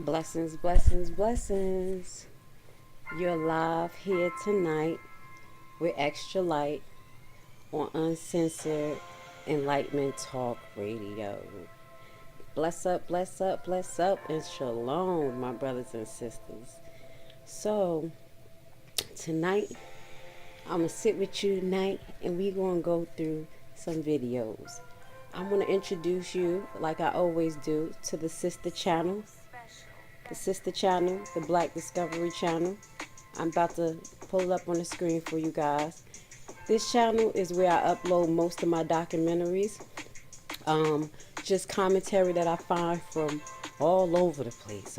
Blessings, blessings, blessings. You're live here tonight with Extra Light on Uncensored Enlightenment Talk Radio. Bless up, bless up, bless up, and shalom, my brothers and sisters. So, tonight, I'm going to sit with you tonight and we're going to go through some videos. I'm going to introduce you, like I always do, to the sister channel. The Black Discovery channel. I'm about to pull it up on the screen for you guys. This channel is where I upload most of my documentaries. Just commentary that I find from all over the place.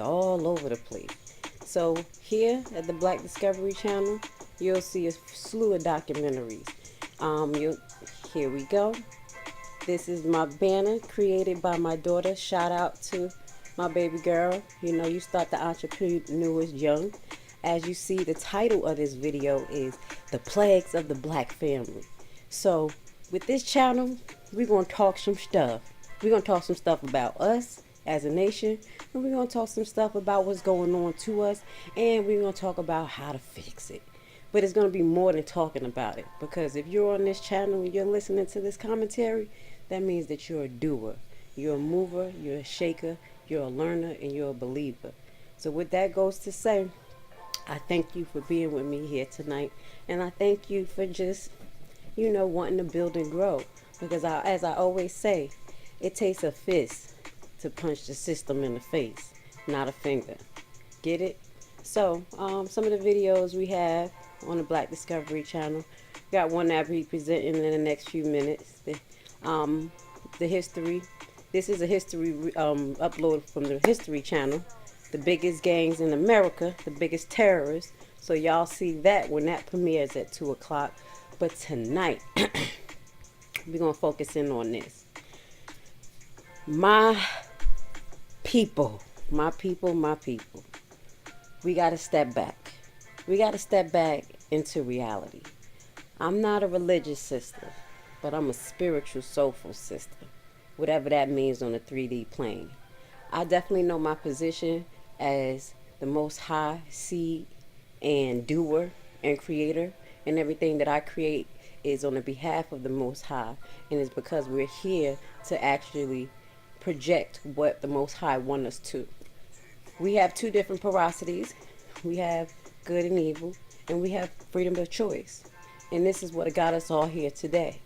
So here at the Black Discovery channel, you'll see a slew of documentaries. Here we go. This is my banner created by my daughter. Shout out to my baby girl. You know, you start the entrepreneurs young. As you see, the title of this video is The Plagues of the Black Family. So with this channel, we're going to talk some stuff. We're going to talk some stuff about us as a nation, and we're going to talk some stuff about what's going on to us, and we're going to talk about how to fix it. But it's going to be more than talking about it, because if you're on this channel and you're listening to this commentary, that means that you're a doer. You're a mover, you're a shaker, you're a learner, and you're a believer. So with that goes to say, I thank you for being with me here tonight. And I thank you for just, wanting to build and grow. Because as I always say, it takes a fist to punch the system in the face, not a finger. Get it? So, some of the videos we have on the Black Discovery channel. Got one that I'll be presenting in the next few minutes. The history. This is a history upload from the History channel. The biggest gangs in America, the biggest terrorists. So y'all see that when that premieres at 2 o'clock. But tonight, we're going to focus in on this. My people. We got to step back. We got to step back into reality. I'm not a religious sister, but I'm a spiritual, soulful sister. Whatever that means on the 3D plane. I definitely know my position as the Most High seed and doer and creator, and everything that I create is on the behalf of the Most High, and it's because we're here to actually project what the Most High wants us to. We have two different porosities. We have good and evil, and we have freedom of choice, and this is what got us all here today.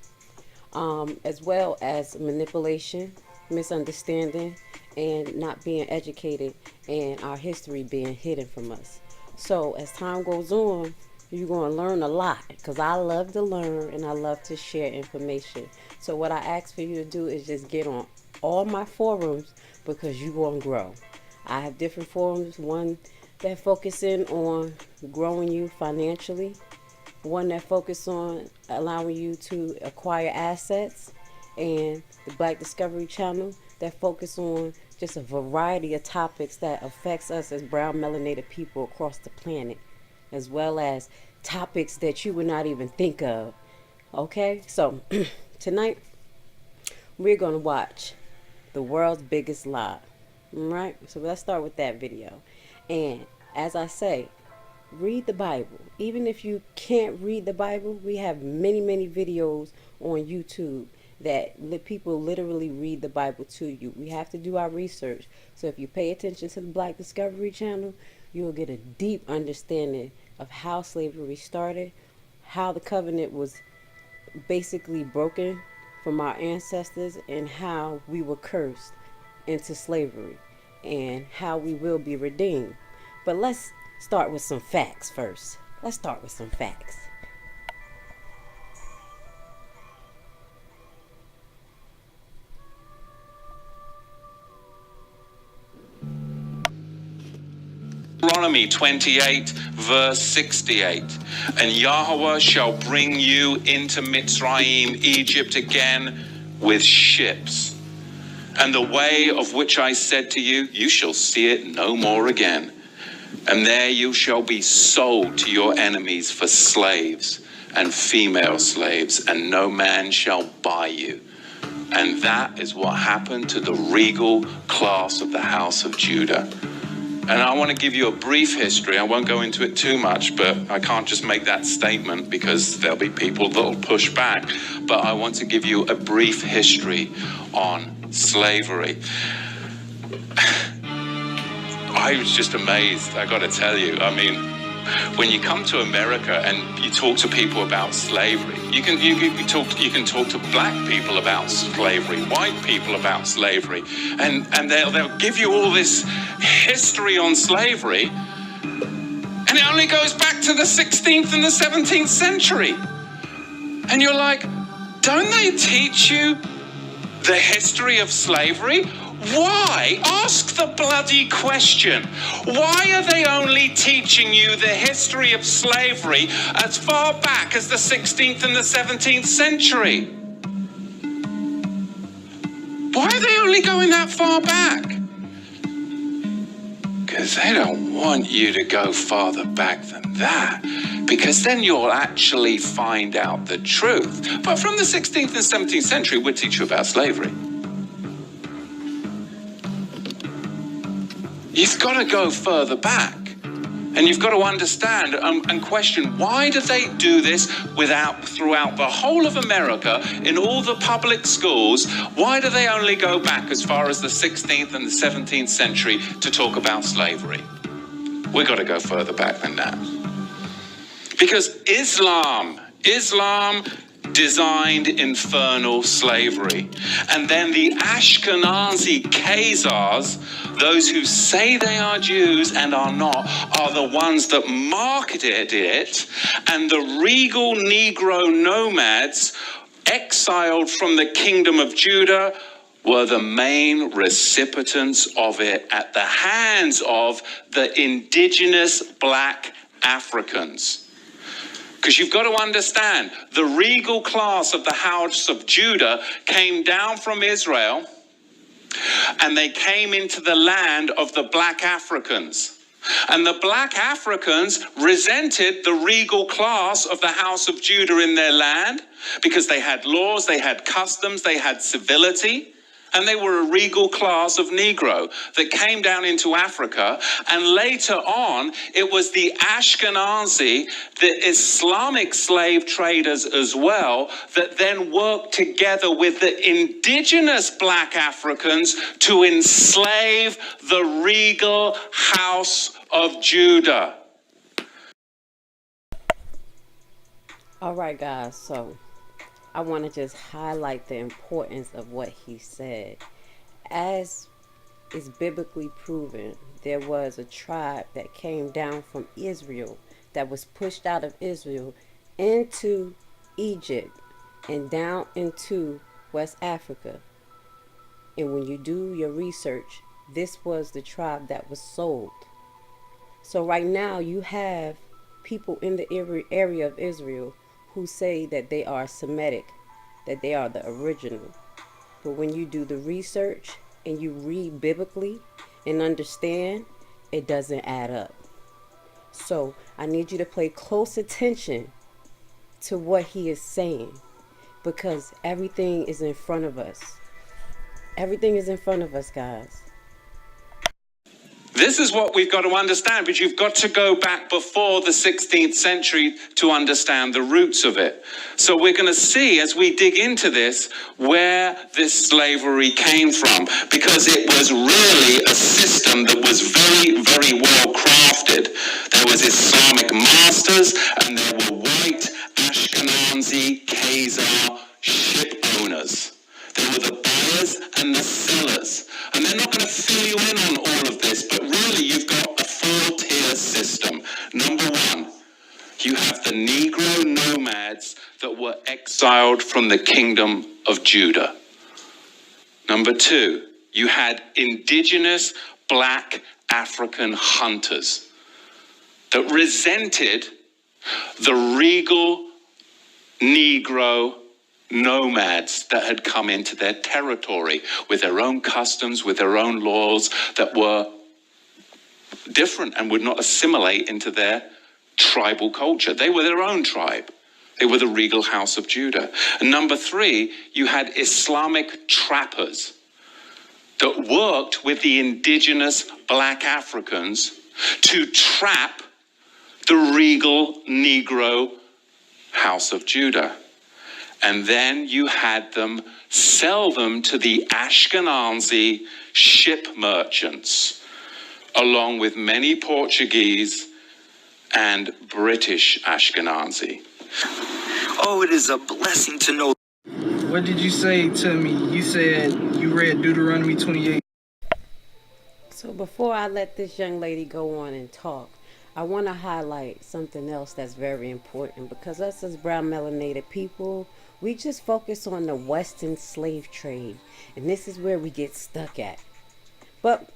As well as manipulation, misunderstanding, and not being educated, and our history being hidden from us. So as time goes on, you're going to learn a lot, because I love to learn and I love to share information. So what I ask for you to do is just get on all my forums, because you're going to grow. I have different forums, one that focusing on growing you financially, one that focus on allowing you to acquire assets, and the Black Discovery channel that focus on just a variety of topics that affects us as brown melanated people across the planet, as well as topics that you would not even think of. Okay, so tonight we're going to watch The World's Biggest Lie. All right, so let's start with that video. And as I say, read the Bible. Even if you can't read the Bible, we have many videos on YouTube that people literally read the Bible to you. We have to do our research. So if you pay attention to the Black Discovery channel, you'll get a deep understanding of how slavery started, how the covenant was basically broken from our ancestors, and how we were cursed into slavery, and how we will be redeemed. But let's start with some facts first. Deuteronomy 28 verse 68. And Yahweh shall bring you into Mitzrayim, Egypt again, with ships. And the way of which I said to you, you shall see it no more again. And there you shall be sold to your enemies for slaves and female slaves, and no man shall buy you. And that is what happened to the regal class of the house of Judah. And I want to give you a brief history. I won't go into it too much, but I can't just make that statement because there'll be people that'll push back. But I want to give you a brief history on slavery. I was just amazed, I got to tell you. I mean, when you come to America and you talk to people about slavery, you can talk to black people about slavery, white people about slavery, and they'll give you all this history on slavery, and it only goes back to the 16th and the 17th century. And you're like, don't they teach you the history of slavery? Why? Ask the bloody question. Why are they only teaching you the history of slavery as far back as the 16th and the 17th century? Why are they only going that far back? Because they don't want you to go farther back than that, because then you'll actually find out the truth. But from the 16th and 17th century, we'll teach you about slavery. You've got to go further back, and you've got to understand and question, why do they do this throughout the whole of America, in all the public schools? Why do they only go back as far as the 16th and the 17th century to talk about slavery? We've got to go further back than that. Because Islam designed infernal slavery. And then the Ashkenazi Khazars, those who say they are Jews and are not, are the ones that marketed it. And the regal Negro nomads, exiled from the kingdom of Judah, were the main recipients of it at the hands of the indigenous black Africans. Because you've got to understand, the regal class of the house of Judah came down from Israel, and they came into the land of the black Africans. And the black Africans resented the regal class of the house of Judah in their land, because they had laws, they had customs, they had civility. And they were a regal class of Negro that came down into Africa. And later on, it was the Ashkenazi, the Islamic slave traders as well, that then worked together with the indigenous black Africans to enslave the regal house of Judah. All right, guys, so I want to just highlight the importance of what he said. As is biblically proven, there was a tribe that came down from Israel that was pushed out of Israel into Egypt and down into West Africa. And when you do your research, this was the tribe that was sold. So right now you have people in the area of Israel who say that they are Semitic, that they are the original. But when you do the research and you read biblically and understand, it doesn't add up. So I need you to pay close attention to what he is saying, because everything is in front of us. Everything is in front of us, guys. This is what we've got to understand, but you've got to go back before the 16th century to understand the roots of it. So we're going to see, as we dig into this, where this slavery came from, because it was really a system that was very, very well crafted. There was Islamic masters, and there were white Ashkenazi Khazar ship owners. They were the buyers and the sellers. And they're not going to fill you in on all of this, but really you've got a four-tier system. Number one, you have the Negro nomads that were exiled from the kingdom of Judah. Number two, you had indigenous black African hunters that resented the regal Negro nomads that had come into their territory with their own customs, with their own laws that were different and would not assimilate into their tribal culture. They were their own tribe. They were the regal house of Judah. And number three, you had Islamic trappers that worked with the indigenous black Africans to trap the regal Negro House of Judah. And then you had them sell them to the Ashkenazi ship merchants, along with many Portuguese and British Ashkenazi. Oh, it is a blessing to know. What did you say to me? You said you read Deuteronomy 28. So before I let this young lady go on and talk, I want to highlight something else that's very important, because us as brown melanated people, we just focus on the Western slave trade, and this is where we get stuck at. But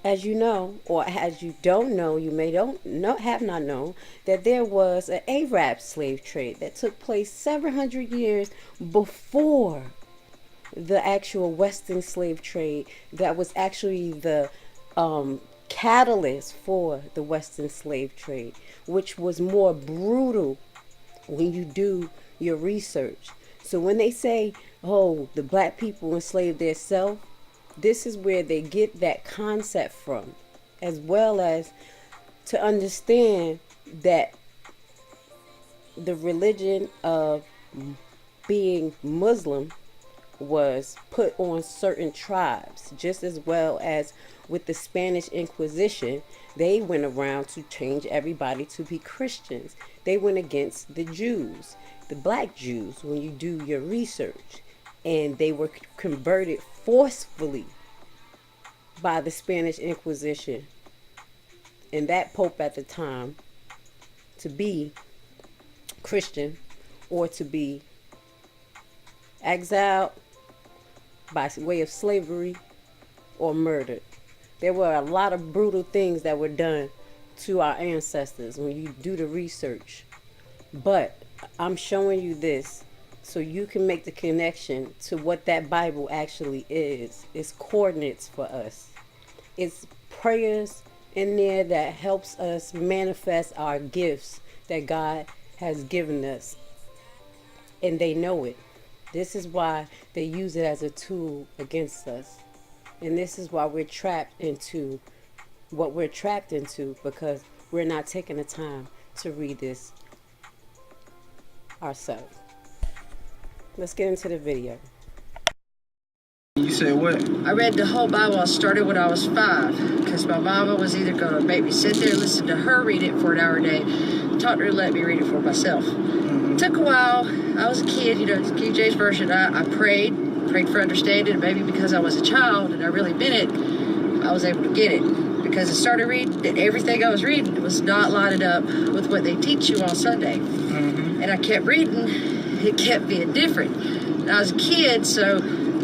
as you know, or as you don't know, you may have not known that there was an Arab slave trade that took place 700 years before the actual Western slave trade that was actually the catalyst for the Western slave trade, which was more brutal when you do your research. So when they say, oh, the black people enslaved themselves, this is where they get that concept from, as well as to understand that the religion of being Muslim was put on certain tribes, just as well as with the Spanish Inquisition. They went around to change everybody to be Christians. They went against the Jews, the black Jews, when you do your research, and they were converted forcefully by the Spanish Inquisition and that Pope at the time to be Christian, or to be exiled by way of slavery or murdered. There were a lot of brutal things that were done to our ancestors when you do the research. But I'm showing you this so you can make the connection to what that Bible actually is. It's coordinates for us. It's prayers in there that helps us manifest our gifts that God has given us. And they know it. This is why they use it as a tool against us. And this is why we're trapped into what we're trapped into, because we're not taking the time to read this ourselves. Let's get into the video. You said what? I read the whole Bible. I started when I was 5, because my mama was either going to make me sit there and listen to her read it for an hour a day, taught her to let me read it for myself. It took a while. I was a kid, you know, King James Version. I prayed for understanding, and maybe because I was a child and I really meant it, I was able to get it. Because I started reading, and everything I was reading was not lining up with what they teach you on Sunday. And I kept reading, it kept being different. And I was a kid, so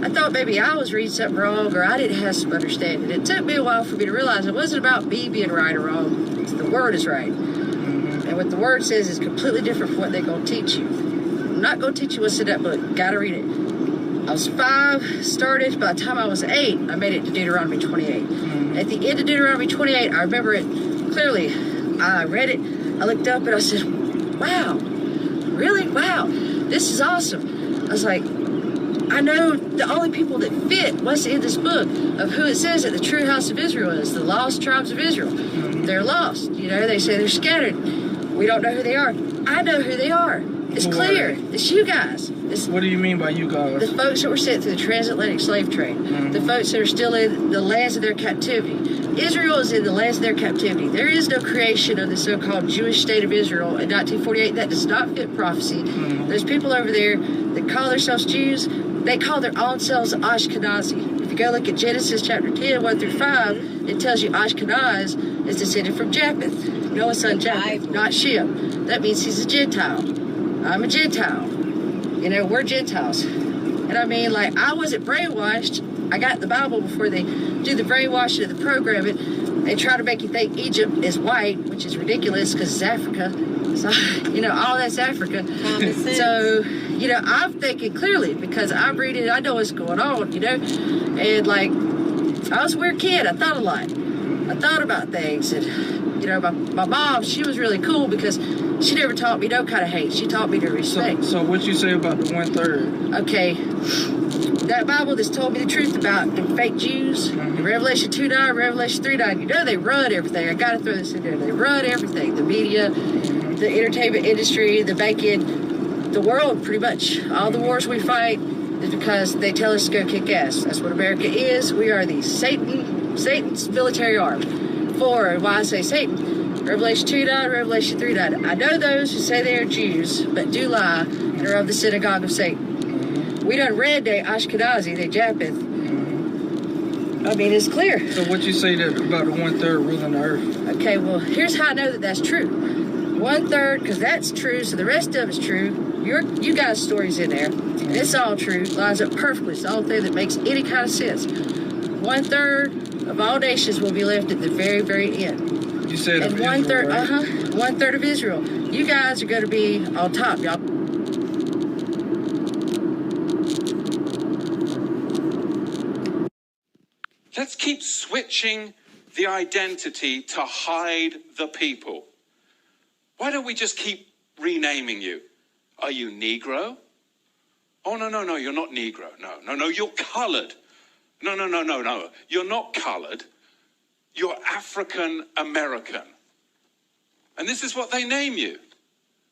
I thought maybe I was reading something wrong, or I didn't have some understanding. It took me a while for me to realize it wasn't about me being right or wrong. It's the Word is right. And what the Word says is completely different from what they're going to teach you. I'm not going to teach you what's in that book. Got to read it. I was 5, started. By the time I was 8, I made it to Deuteronomy 28. At the end of Deuteronomy 28, I remember it clearly. I read it, I looked up, and I said, wow, really? Wow, this is awesome. I was like, I know the only people that fit what's in this book of who it says that the true house of Israel is, the lost tribes of Israel. They're lost. You know, they say they're scattered. We don't know who they are. I know who they are. It's clear. It's you guys. What do you mean by you guys? The folks that were sent through the transatlantic slave trade. The folks that are still in the lands of their captivity. Israel is in the lands of their captivity. There is no creation of the so-called Jewish state of Israel in 1948. That does not fit prophecy. There's people over there that call themselves Jews. They call their own selves Ashkenazi. If you go look at Genesis chapter 10, 1 through 5, it tells you Ashkenaz is descended from Japheth, Noah's son Japheth, not Shem. That means he's a Gentile. I'm a Gentile. You know, we're Gentiles. And I mean, like, I wasn't brainwashed. I got the Bible before they do the brainwashing of the programming. They try to make you think Egypt is white, which is ridiculous because it's Africa. So, you know, all that's Africa. So, you know, I'm thinking clearly because I'm reading, I know what's going on, you know. And, like, I was a weird kid. I thought a lot. I thought about things. And, you know, my mom, she was really cool because she never taught me no kind of hate. She taught me to respect. So what you say about the 1/3? Okay. that Bible that's told me the truth about the fake Jews, Revelation 2:9, Revelation 3:9, you know they run everything. I gotta throw this in there. They run everything. The media, the entertainment industry, the banking, the world, pretty much. All the wars we fight is because they tell us to go kick ass. That's what America is. We are the Satan's military arm. For why I say Satan, Revelation 2:9, Revelation 3:9. I know those who say they are Jews, but do lie and are of the synagogue of Satan. We done read they Ashkenazi, they Japheth. I mean, it's clear. So what you say that about the 1/3 ruling the earth? Okay, well, here's how I know that that's true. 1/3, because that's true, so the rest of it's true. You guys' story's in there. And it's all true. Lines up perfectly. It's the only thing that makes any kind of sense. 1/3 of all nations will be left at the very, very end. You said And of 1/3, Israel, right? 1/3 of Israel. You guys are going to be on top, y'all. Let's keep switching the identity to hide the people. Why don't we just keep renaming you? Are you Negro? Oh, no, you're not Negro. No, you're colored. No. You're not colored. You're African American. And this is what they name you.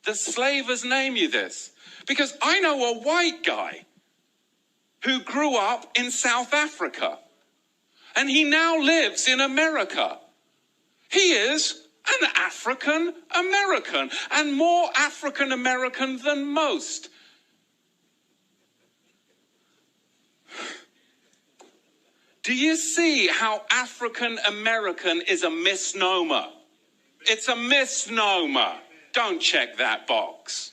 The slavers name you this. Because I know a white guy who grew up in South Africa. And he now lives in America. He is an African American, and more African American than most. Do you see how African American is a misnomer? It's a misnomer. Don't check that box.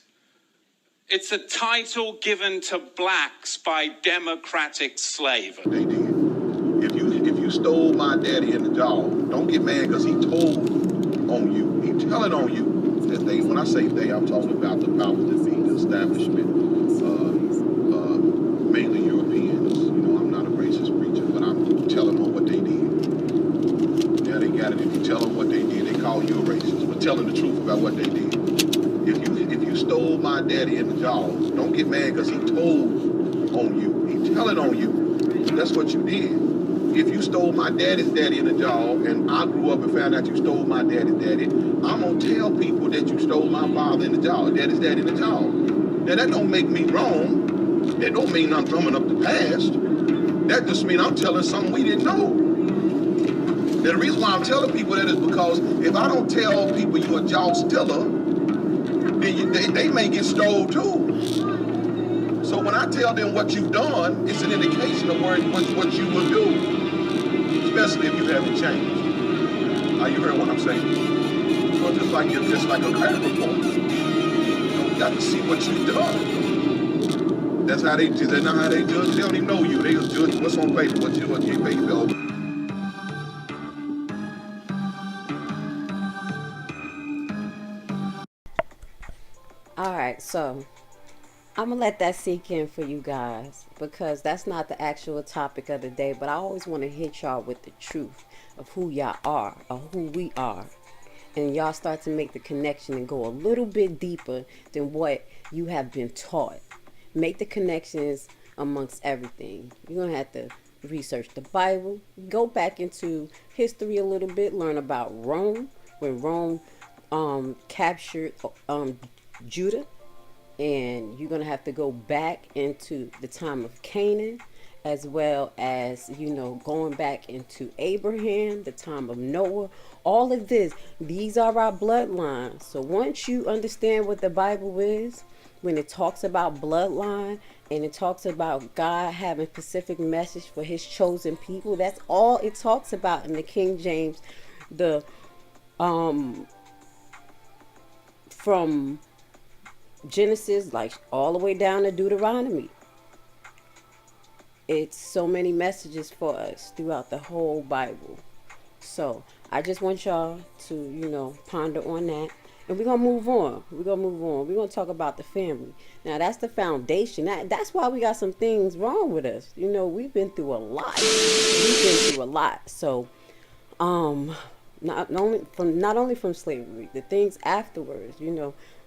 It's a title given to blacks by democratic slavery. They did. If you stole my daddy in the jaw, don't get mad because he told on you. He telling on you that they. When I say they, I'm talking about the powers that be, the establishment, mainly Europeans. You know, I'm not a racist preacher, but I'm telling them what they did. Yeah, they got it. If you tell them what they did, they call you a racist. But telling the truth about what they did. If you stole my daddy in the jaw, don't get mad because he told on you. He telling on you. That's what you did. If you stole my daddy's daddy in the jaw, and I grew up and found out you stole my daddy's daddy, I'm gonna tell people that you stole my father in the jaw, daddy's daddy in the jaw. Now that don't make me wrong. That don't mean I'm drumming up the past. That just means I'm telling something we didn't know. Now, the reason why I'm telling people that is because if I don't tell people you're a jaw stealer, then they may get stole too. So when I tell them what you've done, it's an indication of what you will do. Especially if you haven't changed. You heard what I'm saying? So just like a credit report. You got to see what you've done. That's not how they judge. They don't even know you. They just judge what's on paper, what you pay bill. All right, so I'm gonna let that sink in for you guys because that's not the actual topic of the day, but I always want to hit y'all with the truth of who y'all are or who we are, and y'all start to make the connection and go a little bit deeper than what you have been taught. Make the connections amongst everything. You're gonna have to research the Bible, go back into history a little bit, learn about Rome, when Rome captured Judah. And you're going to have to go back into the time of Canaan, as well as, going back into Abraham, the time of Noah, all of this. These are our bloodlines. So once you understand what the Bible is, when it talks about bloodline and it talks about God having a specific message for his chosen people, that's all it talks about in the King James, from Genesis, like all the way down to Deuteronomy. It's so many messages for us throughout the whole Bible. So I just want y'all to, ponder on that. And we're going to move on. We're going to talk about the family. Now, that's the foundation. That's why we got some things wrong with us. We've been through a lot. So, not only from slavery, the things afterwards,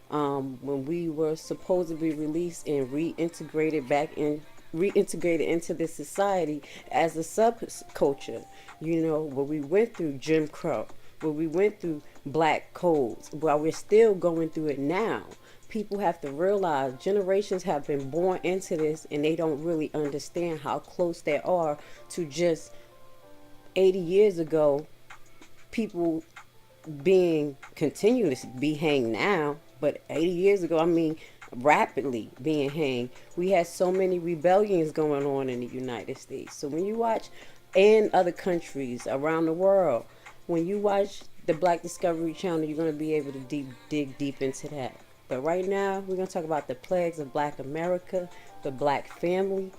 when we were supposed to be released and reintegrated back in reintegrated into this society as a subculture, you know, where we went through Jim Crow, where we went through black codes, while we're still going through it now. People have to realize generations have been born into this and they don't really understand how close they are to just 80 years ago, people being continuous be hanged now, but 80 years ago, I mean, rapidly being hanged. We had so many rebellions going on in the United States. So when you watch in other countries around the world, when you watch the Black Discovery Channel, you're going to be able to dig deep into that. But right now, we're going to talk about the plagues of Black America, the Black family.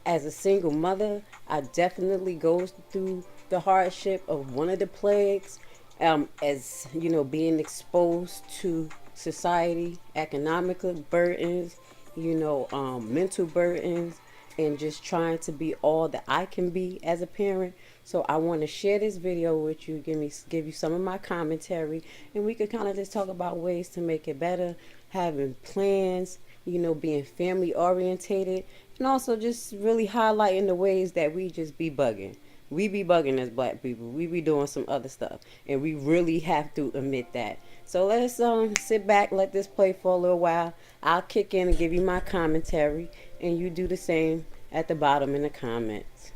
As a single mother, I definitely go through the hardship of one of the plagues, as you know, being exposed to society, economical burdens, you know, mental burdens, and just trying to be all that I can be as a parent. So I want to share this video with you, give you some of my commentary, and we could kind of just talk about ways to make it better, having plans, you know, being family orientated, and also just really highlighting the ways that we just be bugging. We be bugging as Black people. We be doing some other stuff, and we really have to admit that. So let's sit back, let this play for a little while. I'll kick in and give you my commentary, and you do the same at the bottom in the comments.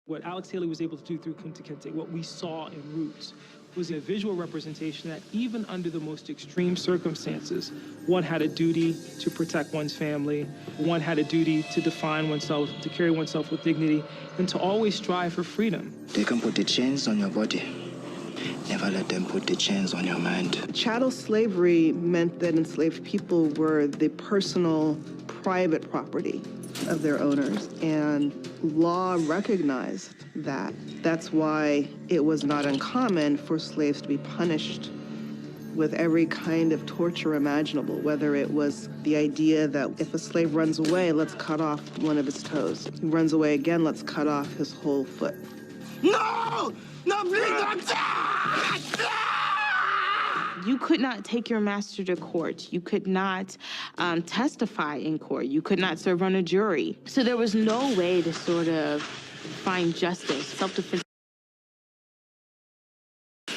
What Alex Haley was able to do through Kunta Kinte, what we saw in Roots, was a visual representation that even under the most extreme circumstances, one had a duty to protect one's family, one had a duty to define oneself, to carry oneself with dignity, and to always strive for freedom. They can put the chains on your body. Never let them put the chains on your mind. Chattel slavery meant that enslaved people were the personal, private property of their owners, and law recognized that. That's why it was not uncommon for slaves to be punished with every kind of torture imaginable, whether it was the idea that if a slave runs away, let's cut off one of his toes. He runs away again, let's cut off his whole foot. No! No, please don't! You could not take your master to court. You could not testify in court. You could not serve on a jury. So there was no way to sort of find justice. Self-defense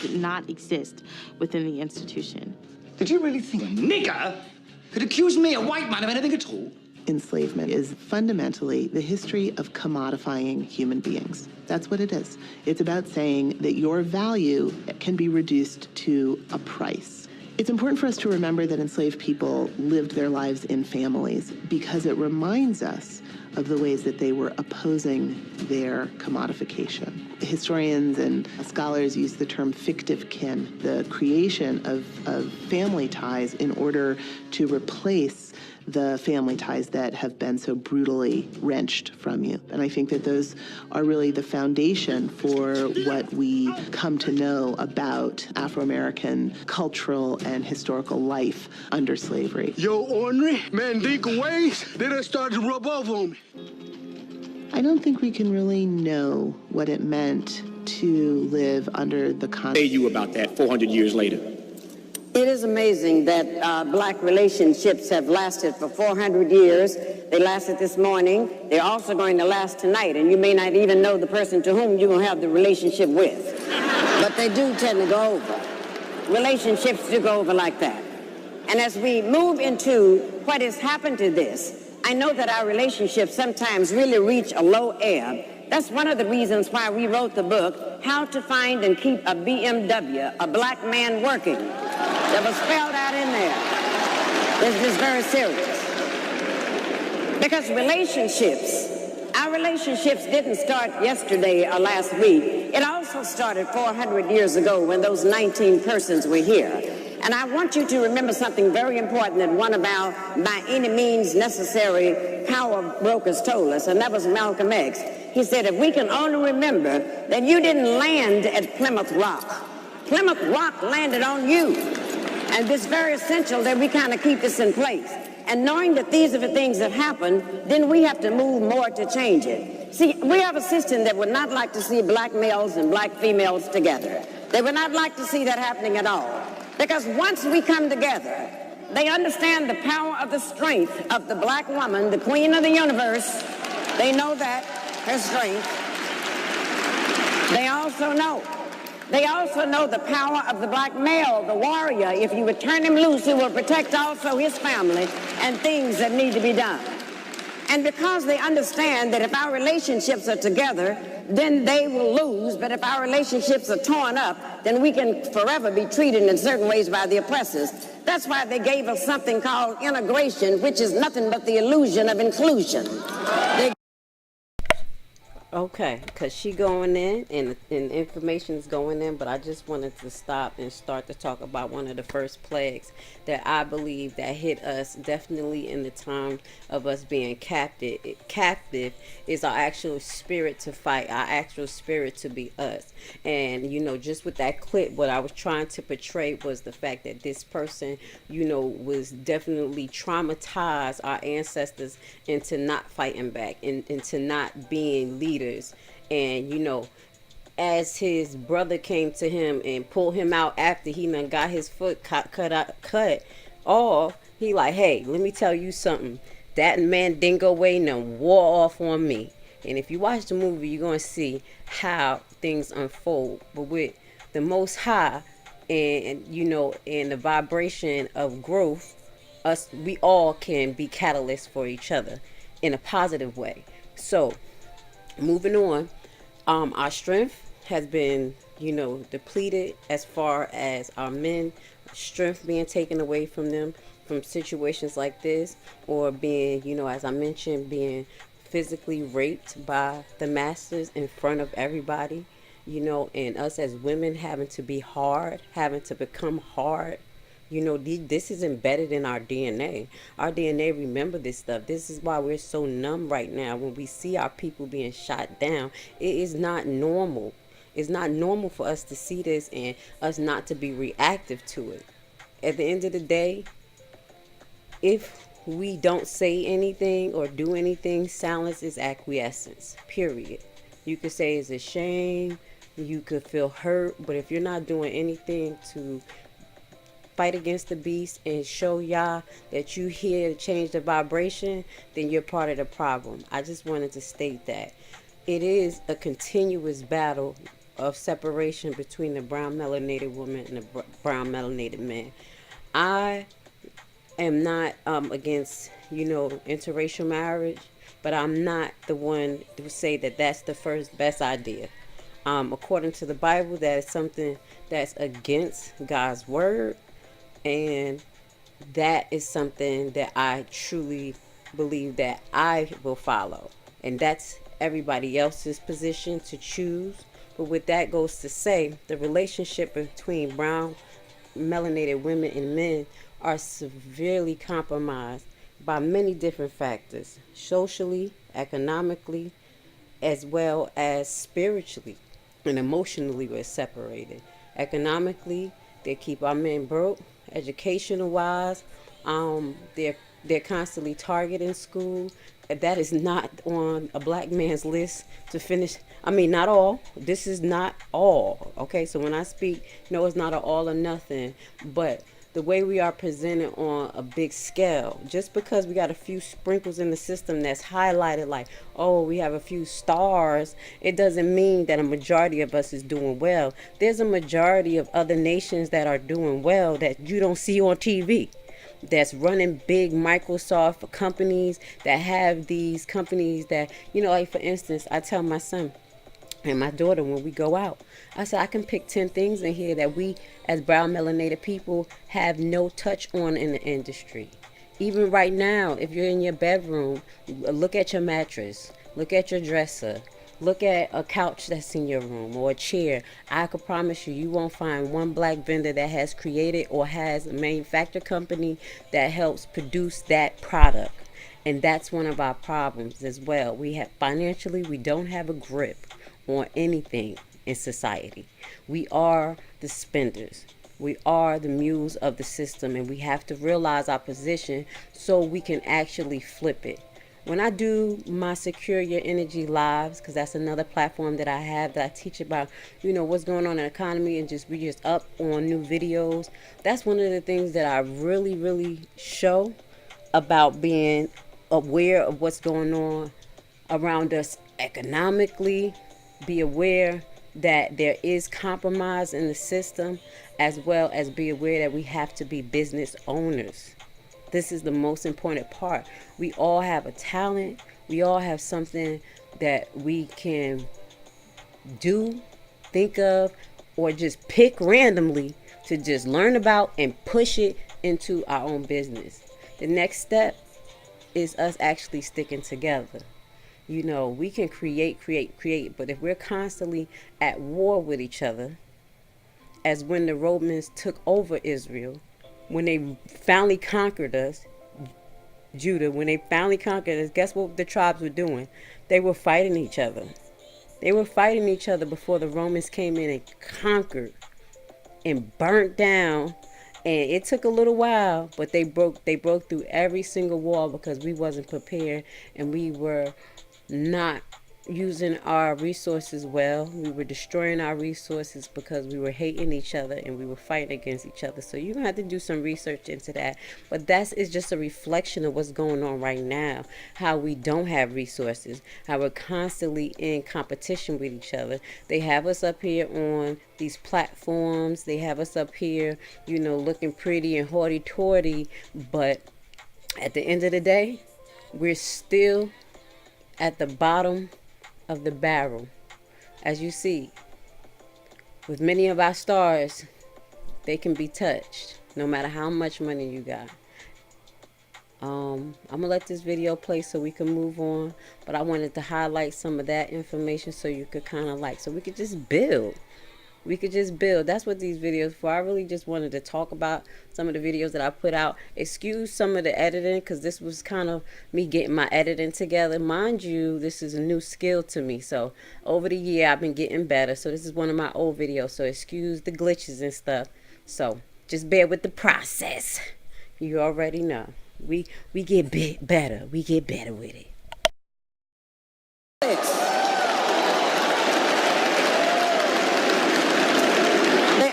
did not exist within the institution. Did you really think a nigger could accuse me, a white man, of anything at all? Enslavement is fundamentally the history of commodifying human beings. That's what it is. It's about saying that your value can be reduced to a price. It's important for us to remember that enslaved people lived their lives in families because it reminds us of the ways that they were opposing their commodification. Historians and scholars use the term fictive kin, the creation of family ties in order to replace the family ties that have been so brutally wrenched from you. And I think that those are really the foundation for what we come to know about Afro-American cultural and historical life under slavery. Yo, ornery, Mandinka ways, they done started to rub off on me. I don't think we can really know what it meant to live under the Say you about that 400 years later. It is amazing that Black relationships have lasted for 400 years. They lasted this morning. They're also going to last tonight, and you may not even know the person to whom you're going to have the relationship with. But they do tend to go over. Relationships do go over like that. And as we move into what has happened to this, I know that our relationships sometimes really reach a low ebb. That's one of the reasons why we wrote the book, How to Find and Keep a BMW, a Black Man Working. That was spelled out in there. This is very serious. Because our relationships didn't start yesterday or last week. It also started 400 years ago when those 19 persons were here. And I want you to remember something very important that one of our by any means necessary power brokers told us, and that was Malcolm X. He said, if we can only remember that you didn't land at Plymouth Rock. Plymouth Rock landed on you. And it's very essential that we kind of keep this in place. And knowing that these are the things that happen, then we have to move more to change it. See, we have a system that would not like to see black males and black females together. They would not like to see that happening at all. Because once we come together, they understand the power of the strength of the black woman, the queen of the universe. They know that, her strength. They also know the power of the black male, the warrior. If you would turn him loose, he will protect also his family and things that need to be done. And because they understand that if our relationships are together, then they will lose. But if our relationships are torn up, then we can forever be treated in certain ways by the oppressors. That's why they gave us something called integration, which is nothing but the illusion of inclusion. Okay, because she going in and information is going in, but I just wanted to stop and start to talk about one of the first plagues that I believe that hit us definitely in the time of us being captive is our actual spirit to fight, our actual spirit to be us. And, you know, just with that clip, what I was trying to portray was the fact that this person, you know, was definitely traumatized our ancestors into not fighting back and into not being leaders. And, you know, as his brother came to him and pulled him out after he done got his foot cut off, he like, hey, let me tell you something. That man didn't go away and done wore off on me. And if you watch the movie, you're going to see how things unfold. But with the Most High and, you know, and the vibration of growth, we all can be catalysts for each other in a positive way. So, moving on, our strength has been, you know, depleted as far as our men strength being taken away from them from situations like this, or being, you know, as I mentioned, being physically raped by the masters in front of everybody, you know, and us as women having to be hard, having to become hard. You know, this is embedded in our DNA. Our DNA remember this stuff. This is why we're so numb right now when we see our people being shot down. It is not normal. It's not normal for us to see this and us not to be reactive to it. At the end of the day, if we don't say anything or do anything, silence is acquiescence, period. You could say it's a shame, you could feel hurt, but if you're not doing anything to fight against the beast and show y'all that you here to change the vibration, then you're part of the problem. I just wanted to state that. It is a continuous battle of separation between the brown melanated woman and the brown melanated man. I am not against, you know, interracial marriage, but I'm not the one to say that that's the first best idea. According to the Bible, that is something that's against God's word. And that is something that I truly believe that I will follow. And that's everybody else's position to choose. But with that goes to say, the relationship between brown melanated women and men are severely compromised by many different factors. Socially, economically, as well as spiritually and emotionally, we're separated. Economically, they keep our men broke. Educational wise, they're constantly targeted in school. That is not on a black man's list to finish. I mean, not all. This is not all. Okay, so when I speak, no, it's not an all or nothing. But the way we are presented on a big scale, just because we got a few sprinkles in the system that's highlighted like, oh, we have a few stars, it doesn't mean that a majority of us is doing well. There's a majority of other nations that are doing well that you don't see on TV, that's running big Microsoft companies, that have these companies that, you know, like for instance, I tell my son and my daughter when we go out, I said, I can pick 10 things in here that we as brown melanated people have no touch on in the industry. Even right now, if you're in your bedroom, look at your mattress, look at your dresser, look at a couch that's in your room or a chair. I could promise you, you won't find one black vendor that has created or has a manufacturer company that helps produce that product. And that's one of our problems as well. We have financially, we don't have a grip on anything in society. We are the spenders. We are the mules of the system, and we have to realize our position so we can actually flip it. When I do my Secure Your Energy lives, because that's another platform that I have that I teach about, what's going on in the economy, and we just up on new videos. That's one of the things that I really, really show about being aware of what's going on around us economically. Be aware that there is compromise in the system, as well as be aware that we have to be business owners. This is the most important part. We all have a talent. We all have something that we can do, think of, or just pick randomly to just learn about and push it into our own business. The next step is us actually sticking together. We can create, but if we're constantly at war with each other, as when the Romans took over Israel, when they finally conquered us, Judah, when they finally conquered us, guess what the tribes were doing? They were fighting each other. They were fighting each other before the Romans came in and conquered and burnt down. And it took a little while, but they broke through every single wall because we wasn't prepared, and we were not using our resources well. We were destroying our resources because we were hating each other and we were fighting against each other. So you're gonna have to do some research into that. But that is just a reflection of what's going on right now. How we don't have resources, how we're constantly in competition with each other. They have us up here on these platforms. They have us up here, looking pretty and hoity-toity. But at the end of the day, we're still at the bottom of the barrel. As you see, with many of our stars, they can be touched no matter how much money you got. I'm gonna let this video play so we can move on, but I wanted to highlight some of that information so you could kind of so we could just build. That's what these videos for. I really just wanted to talk about some of the videos that I put out. Excuse some of the editing, because this was kind of me getting my editing together. Mind you, this is a new skill to me. So over the year, I've been getting better. So this is one of my old videos. So excuse the glitches and stuff. So just bear with the process. You already know. We get better. We get better with it.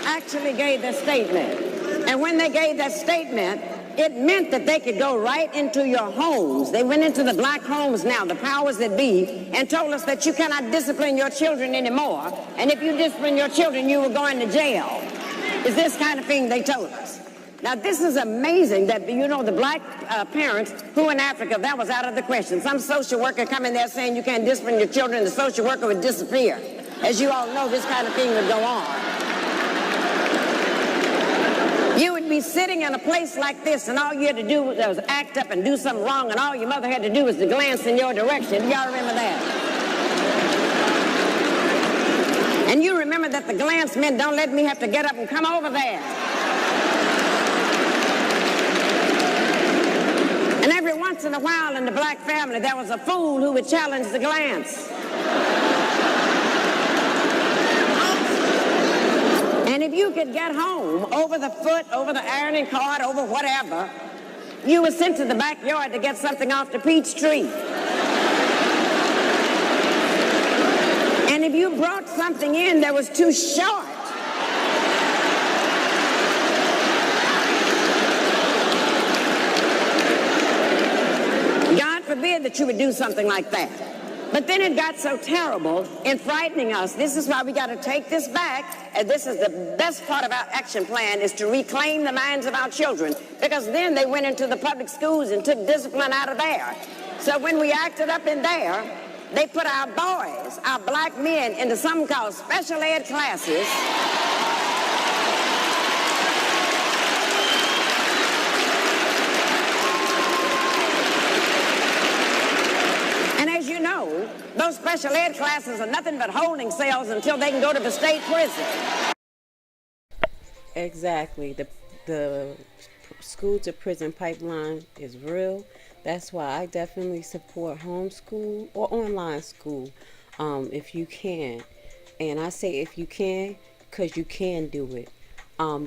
Actually gave that statement. And when they gave that statement, it meant that they could go right into your homes. They went into the black homes now, the powers that be, and told us that you cannot discipline your children anymore. And if you discipline your children, you were going to jail. Is this kind of thing they told us. Now, this is amazing that, the black parents who in Africa, that was out of the question. Some social worker come in there saying you can't discipline your children, the social worker would disappear. As you all know, this kind of thing would go on. You would be sitting in a place like this, and all you had to do was act up and do something wrong, and all your mother had to do was to glance in your direction. Y'all remember that? And you remember that the glance meant, don't let me have to get up and come over there. And every once in a while in the black family, there was a fool who would challenge the glance. And if you could get home over the foot, over the ironing card, over whatever, you were sent to the backyard to get something off the peach tree. And if you brought something in that was too short, God forbid that you would do something like that. But then it got so terrible in frightening us. This is why we got to take this back. And this is the best part of our action plan, is to reclaim the minds of our children. Because then they went into the public schools and took discipline out of there. So when we acted up in there, they put our boys, our black men, into something called special ed classes. Those special ed classes are nothing but holding cells until they can go to the state prison. Exactly. The school to prison pipeline is real. That's why I definitely support homeschool or online school, if you can. And I say if you can, because you can do it.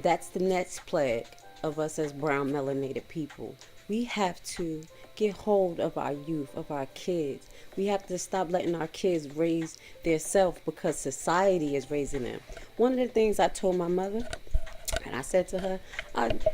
That's the next plague of us as brown melanated people. We have to get hold of our youth, of our kids. We have to stop letting our kids raise their self because society is raising them. One of the things I told my mother, and I said to her,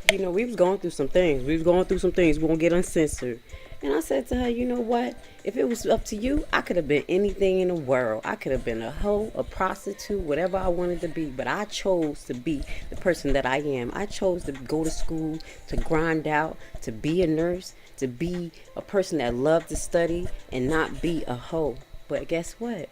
we was going through some things. We was going through some things. We're going to get uncensored. And I said to her, you know what? If it was up to you, I could have been anything in the world. I could have been a hoe, a prostitute, whatever I wanted to be. But I chose to be the person that I am. I chose to go to school, to grind out, to be a nurse, to be a person that loved to study and not be a hoe. But guess what?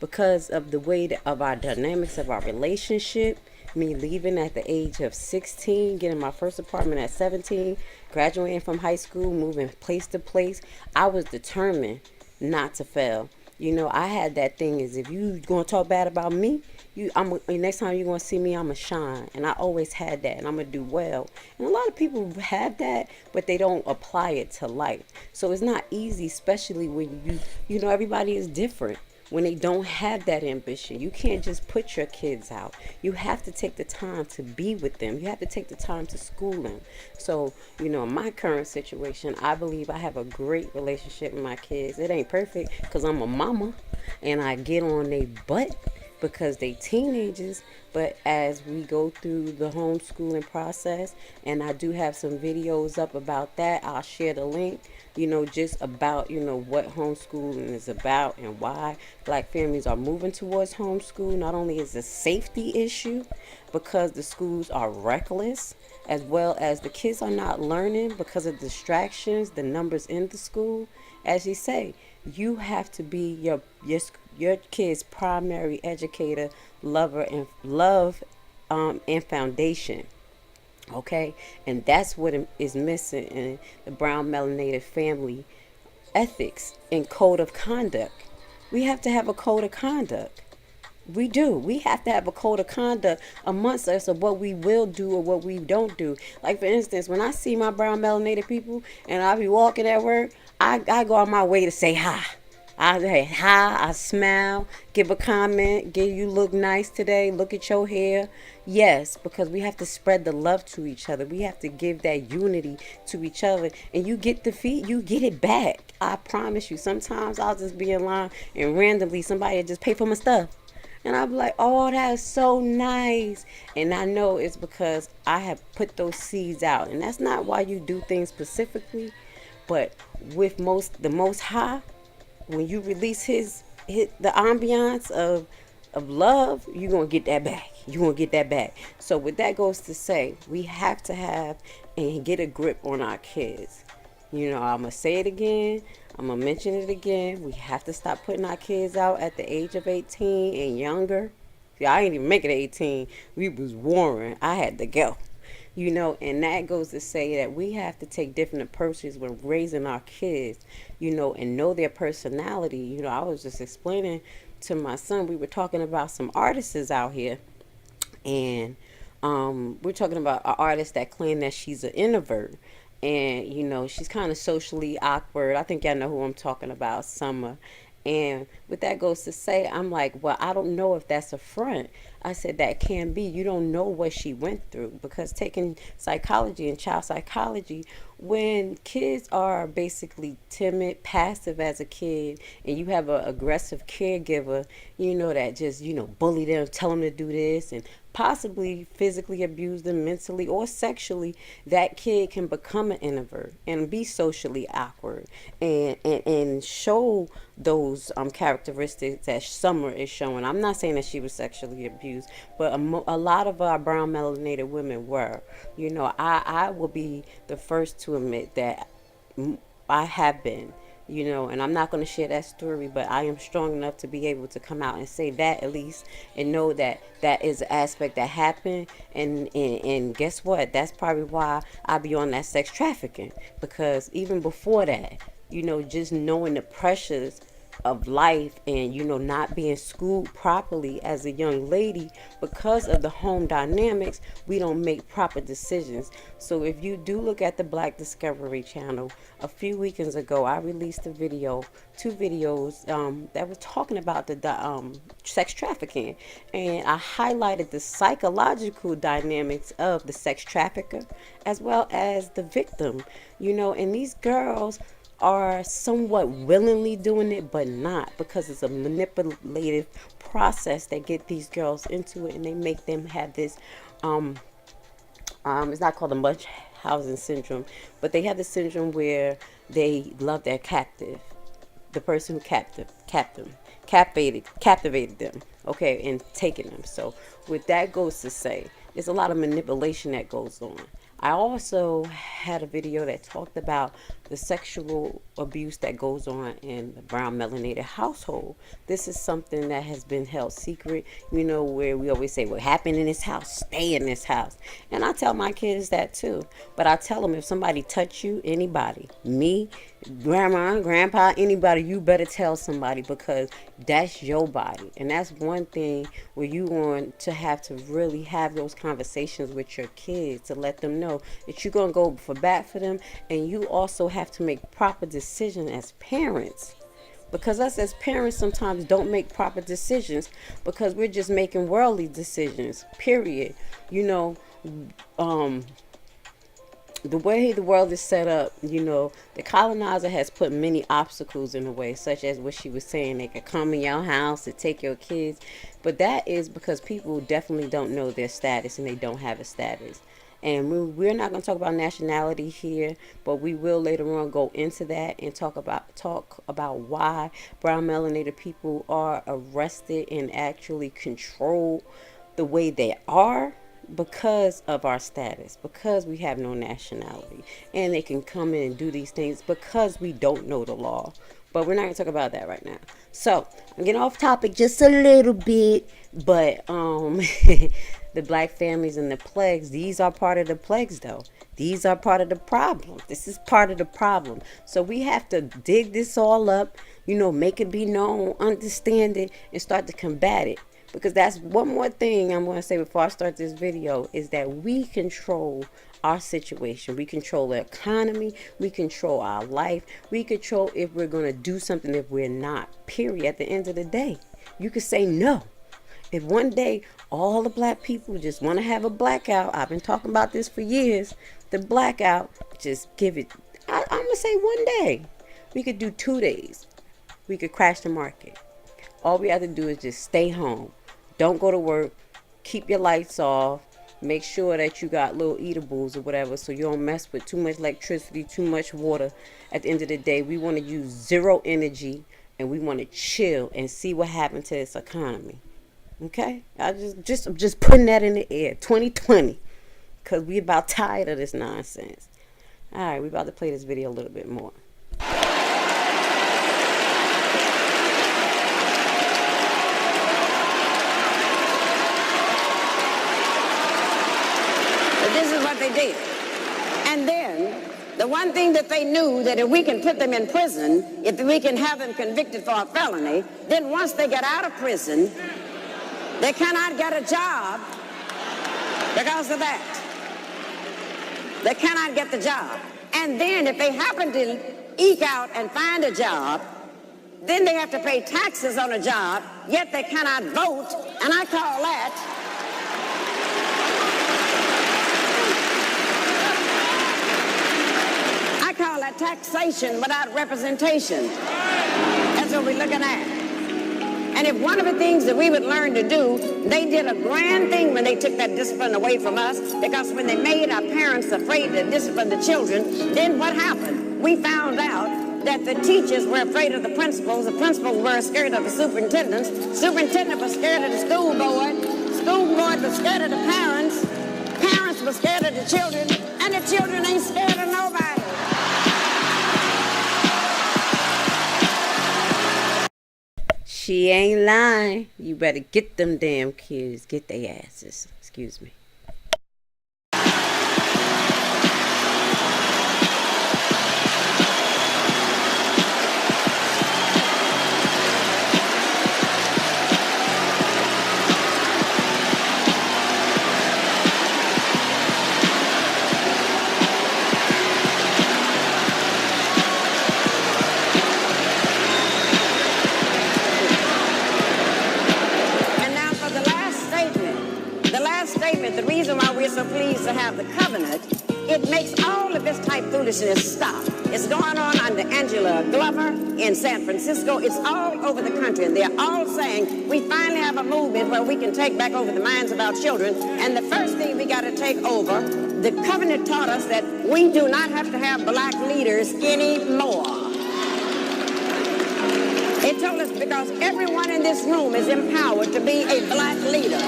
Because of the way of our dynamics of our relationship, me leaving at the age of 16, getting my first apartment at 17, graduating from high school, moving place to place, I was determined not to fail. I had that thing is if you gonna talk bad about me, next time you're gonna see me, I'ma shine. And I always had that, and I'm gonna do well. And a lot of people have that, but they don't apply it to life. So it's not easy, especially when everybody is different. When they don't have that ambition, you can't just put your kids out. You have to take the time to be with them. You have to take the time to school them. So, in my current situation, I believe I have a great relationship with my kids. It ain't perfect because I'm a mama and I get on their butt because they teenagers. But as we go through the homeschooling process, and I do have some videos up about that, I'll share the link, just about, what homeschooling is about and why black families are moving towards homeschool. Not only is it a safety issue because the schools are reckless, as well as the kids are not learning because of distractions, the numbers in the school. As you say, you have to be your kid's primary educator, lover, and and foundation. Okay, and that's what is missing in the brown melanated family ethics and code of conduct. We have to have a code of conduct. We do. We have to have a code of conduct amongst us of what we will do or what we don't do. Like, for instance, when I see my brown melanated people and I be walking at work, I go on my way to say hi. I say hi, I smile, give a comment, you look nice today, look at your hair. Yes, because we have to spread the love to each other. We have to give that unity to each other. And you get defeat, you get it back. I promise you. Sometimes I'll just be in line and randomly somebody will just pay for my stuff. And I'll be like, oh, that is so nice. And I know it's because I have put those seeds out. And that's not why you do things specifically. But with the Most High, when you release the ambiance of love, you're going to get that back. You're going to get that back. So what that goes to say, we have to have and get a grip on our kids. I'm going to say it again. I'm going to mention it again. We have to stop putting our kids out at the age of 18 and younger. See, I ain't even make it 18. We was warring. I had to go. And that goes to say that we have to take different approaches when raising our kids, and know their personality. I was just explaining to my son, we were talking about some artists out here, and we're talking about an artist that claimed that she's an introvert. And, she's kind of socially awkward. I think y'all know who I'm talking about, Summer. And what that goes to say, I'm like, well, I don't know if that's a front. I said that can be. You don't know what she went through, because taking psychology and child psychology, when kids are basically timid, passive as a kid, and you have an aggressive caregiver, that just, bully them, tell them to do this, and possibly physically abuse them mentally or sexually, that kid can become an introvert and be socially awkward and show those characteristics that Summer is showing. I'm not saying that she was sexually abused, but a lot of our brown melanated women were. I will be the first to admit that I have been. And I'm not going to share that story, but I am strong enough to be able to come out and say that at least, and know that that is an aspect that happened. And guess what? That's probably why I be on that sex trafficking, because even before that, just knowing the pressures of life, and not being schooled properly as a young lady, because of the home dynamics, we don't make proper decisions. So if you do look at the Black Discovery channel, a few weekends ago I released a video, two videos, that were talking about the sex trafficking, and I highlighted the psychological dynamics of the sex trafficker as well as the victim. And these girls are somewhat willingly doing it, but not, because it's a manipulative process that get these girls into it, and they make them have this it's not called the Munchausen syndrome, but they have the syndrome where they love their captive, the person who captivated them, okay, and taking them. So with that goes to say, there's a lot of manipulation that goes on. I also had a video that talked about the sexual abuse that goes on in the brown melanated household. This is something that has been held secret, where we always say, what happened in this house, stay in this house. And I tell my kids that too. But I tell them, if somebody touch you, anybody, me, grandma, grandpa, anybody, you better tell somebody, because that's your body. And that's one thing where you want to have to really have those conversations with your kids, to let them know that you're going to go for bat for them, and you also have to make proper decisions as parents, because us as parents sometimes don't make proper decisions because we're just making worldly decisions, period. The way the world is set up, the colonizer has put many obstacles in the way, such as what she was saying, they could come in your house and take your kids, but that is because people definitely don't know their status, and they don't have a status. And we're not going to talk about nationality here, but we will later on go into that and talk about why brown melanated people are arrested and actually controlled the way they are, because of our status, because we have no nationality, and they can come in and do these things because we don't know the law. But we're not going to talk about that right now. So I'm getting off topic just a little bit, but the black families and the plagues, these are part of the plagues, though. These are part of the problem. This is part of the problem. So we have to dig this all up, make it be known, understand it, and start to combat it. Because that's one more thing I'm going to say before I start this video, is that we control our situation. We control the economy. We control our life. We control if we're going to do something, if we're not, period. At the end of the day, you could say no. If one day all the black people just want to have a blackout, I've been talking about this for years, the blackout, just give it, I'm going to say one day. We could do 2 days. We could crash the market. All we have to do is just stay home. Don't go to work. Keep your lights off. Make sure that you got little eatables or whatever, so you don't mess with too much electricity, too much water. At the end of the day, we want to use zero energy, and we want to chill and see what happens to this economy. Okay? I'm just putting that in the air. 2020. Because we about tired of this nonsense. All right, we about to play this video a little bit more. This is what they did. And then, the one thing that they knew, that if we can put them in prison, if we can have them convicted for a felony, then once they get out of prison, they cannot get a job because of that. They cannot get the job. And then if they happen to eke out and find a job, then they have to pay taxes on a job, yet they cannot vote, and I call that taxation without representation. That's what we're looking at. And if one of the things that we would learn to do, they did a grand thing when they took that discipline away from us, because when they made our parents afraid to discipline the children, then what happened? We found out that the teachers were afraid of the principals were scared of the superintendents was scared of the school board was scared of the parents were scared of the children, and the children ain't scared of nobody. She ain't lying. You better get them damn kids. Get their asses. Excuse me. to have the covenant, it makes all of this type foolishness stop. It's going on under Angela Glover in San Francisco. It's all over the country, and they're all saying we finally have a movement where we can take back over the minds of our children. And the first thing we got to take over, the covenant taught us that we do not have to have black leaders anymore. It told us because everyone in this room is empowered to be a black leader.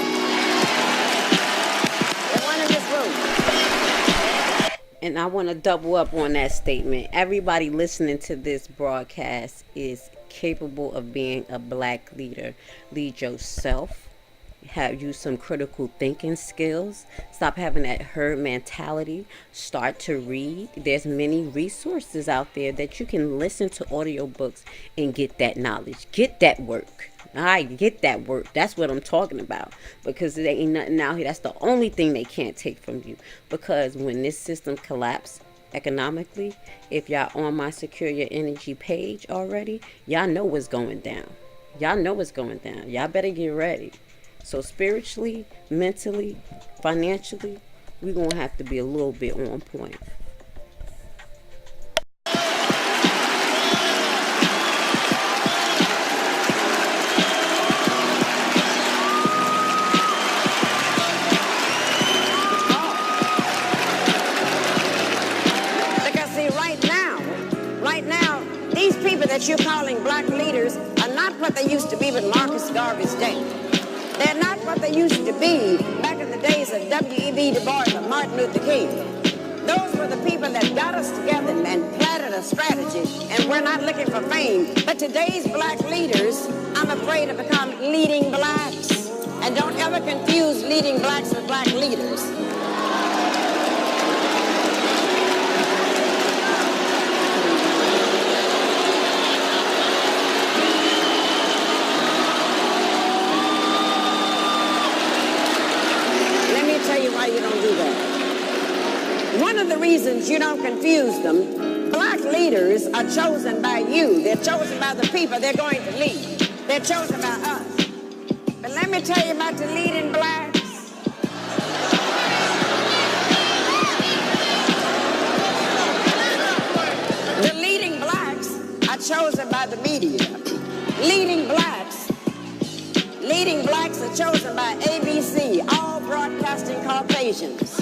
Everyone in this room. And I want to double up on that statement. Everybody listening to this broadcast is capable of being a black leader. Lead yourself. Use some critical thinking skills. Stop having that herd mentality. Start to read. There's many resources out there that you can listen to audiobooks and get that knowledge. Get that work. All right, get that work. That's what I'm talking about. Because there ain't nothing out here. That's the only thing they can't take from you. Because when this system collapses economically, if y'all on my Secure Your Energy page already, y'all know what's going down. Y'all know what's going down. Y'all better get ready. So spiritually, mentally, financially, we're going to have to be a little bit on point. Because see, right now, these people that you're calling black leaders are not what they used to be with Marcus Garvey's day. They're not what they used to be back in the days of W.E.B. Du Bois and Martin Luther King. Those were the people that got us together and planted a strategy, and we're not looking for fame. But today's black leaders, I'm afraid, have become leading blacks. And don't ever confuse leading blacks with black leaders. Why you don't do that. One of the reasons you don't confuse them, black leaders are chosen by you. They're chosen by the people they're going to lead. They're chosen by us. But let me tell you about the leading blacks. The leading blacks are chosen by the media. Leading blacks are chosen by ABC, all broadcasting Caucasians.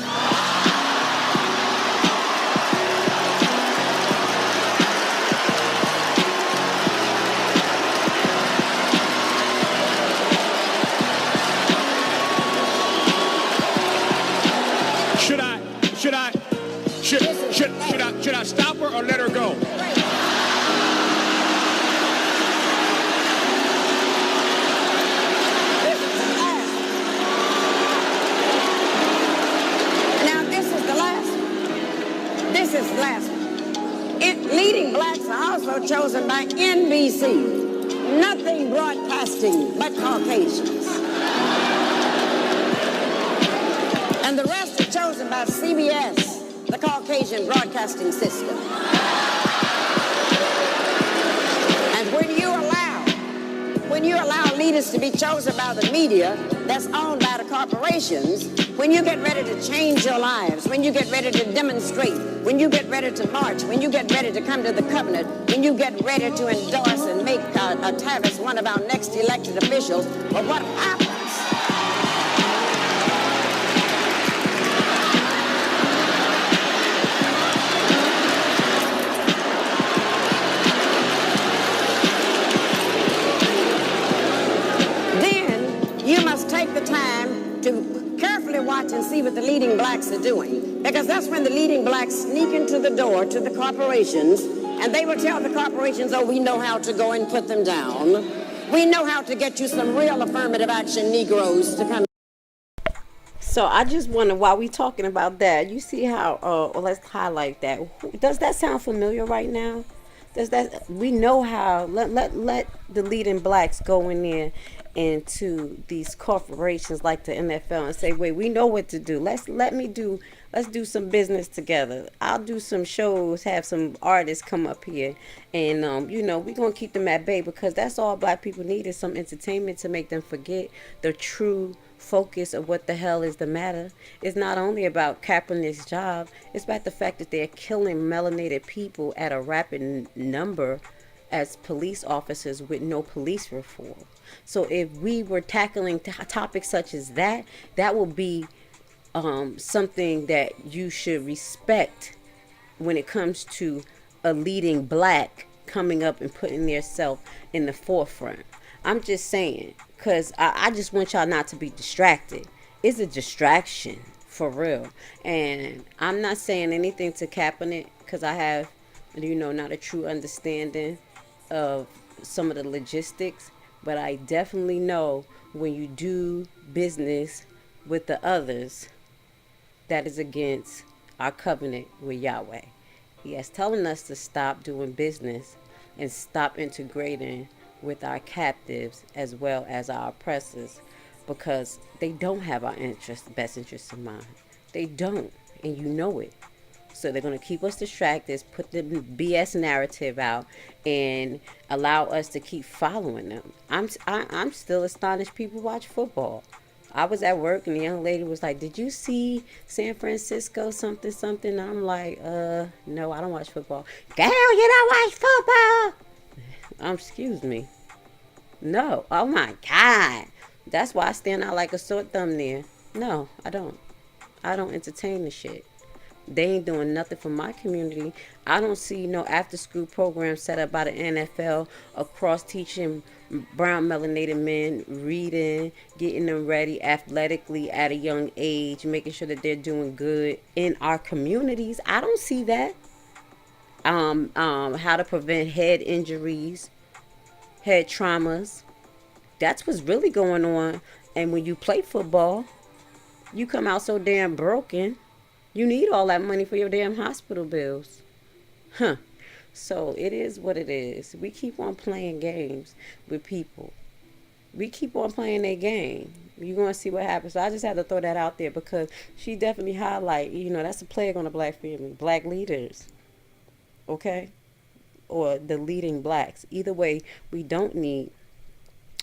Should I stop her or let her go? This is the last one. Leading blacks are also chosen by NBC. Nothing broadcasting but Caucasians. And the rest are chosen by CBS, the Caucasian broadcasting system. And when you allow leaders to be chosen by the media that's owned by the corporations, when you get ready to change your lives, when you get ready to demonstrate, when you get ready to march, when you get ready to come to the covenant, when you get ready to endorse and make Tavis one of our next elected officials, well, what happens? You must take the time to carefully watch and see what the leading blacks are doing, because that's when the leading blacks sneak into the door to the corporations, and they will tell the corporations, oh, we know how to go and put them down. We know how to get you some real affirmative action Negroes to come. So I just wonder, while we talking about that, you see how, let's highlight that. Does that sound familiar right now? Does that, we know how, let the leading blacks go in there into these corporations like the NFL and say, wait, we know what to do. Let's do some business together. I'll do some shows, have some artists come up here, and we're gonna keep them at bay, because that's all black people need, is some entertainment to make them forget the true focus of what the hell is the matter. It's not only about Kaepernick's job, it's about the fact that they're killing melanated people at a rapid number as police officers with no police reform. So if we were tackling topics such as that, that will be something that you should respect when it comes to a leading black coming up and putting theirself in the forefront. I'm just saying, because I just want y'all not to be distracted. It's a distraction, for real. And I'm not saying anything to Kaepernick, because I have, not a true understanding of some of the logistics. But I definitely know when you do business with the others, that is against our covenant with Yahweh. He is telling us to stop doing business and stop integrating with our captives as well as our oppressors, because they don't have our best interests in mind. They don't, and you know it. So they're going to keep us distracted, put the BS narrative out, and allow us to keep following them. I'm still astonished people watch football. I was at work and the young lady was like, "Did you see San Francisco something something?" And I'm like, no, I don't watch football." "Girl, you don't watch football?" Excuse me. No. Oh my God. That's why I stand out like a sore thumb there. No, I don't. I don't entertain the shit. They ain't doing nothing for my community. I don't see no after school program set up by the NFL across teaching brown melanated men reading, getting them ready athletically at a young age, making sure that they're doing good in our communities. I don't see that. How to prevent head injuries, head traumas. That's what's really going on. And when you play football, you come out so damn broken. You need all that money for your damn hospital bills. So it is what it is. We keep on playing games with people. We keep on playing their game. You're going to see what happens. So I just had to throw that out there because she definitely highlight, that's a plague on the black family. Black leaders. Okay? Or the leading blacks. Either way, we don't need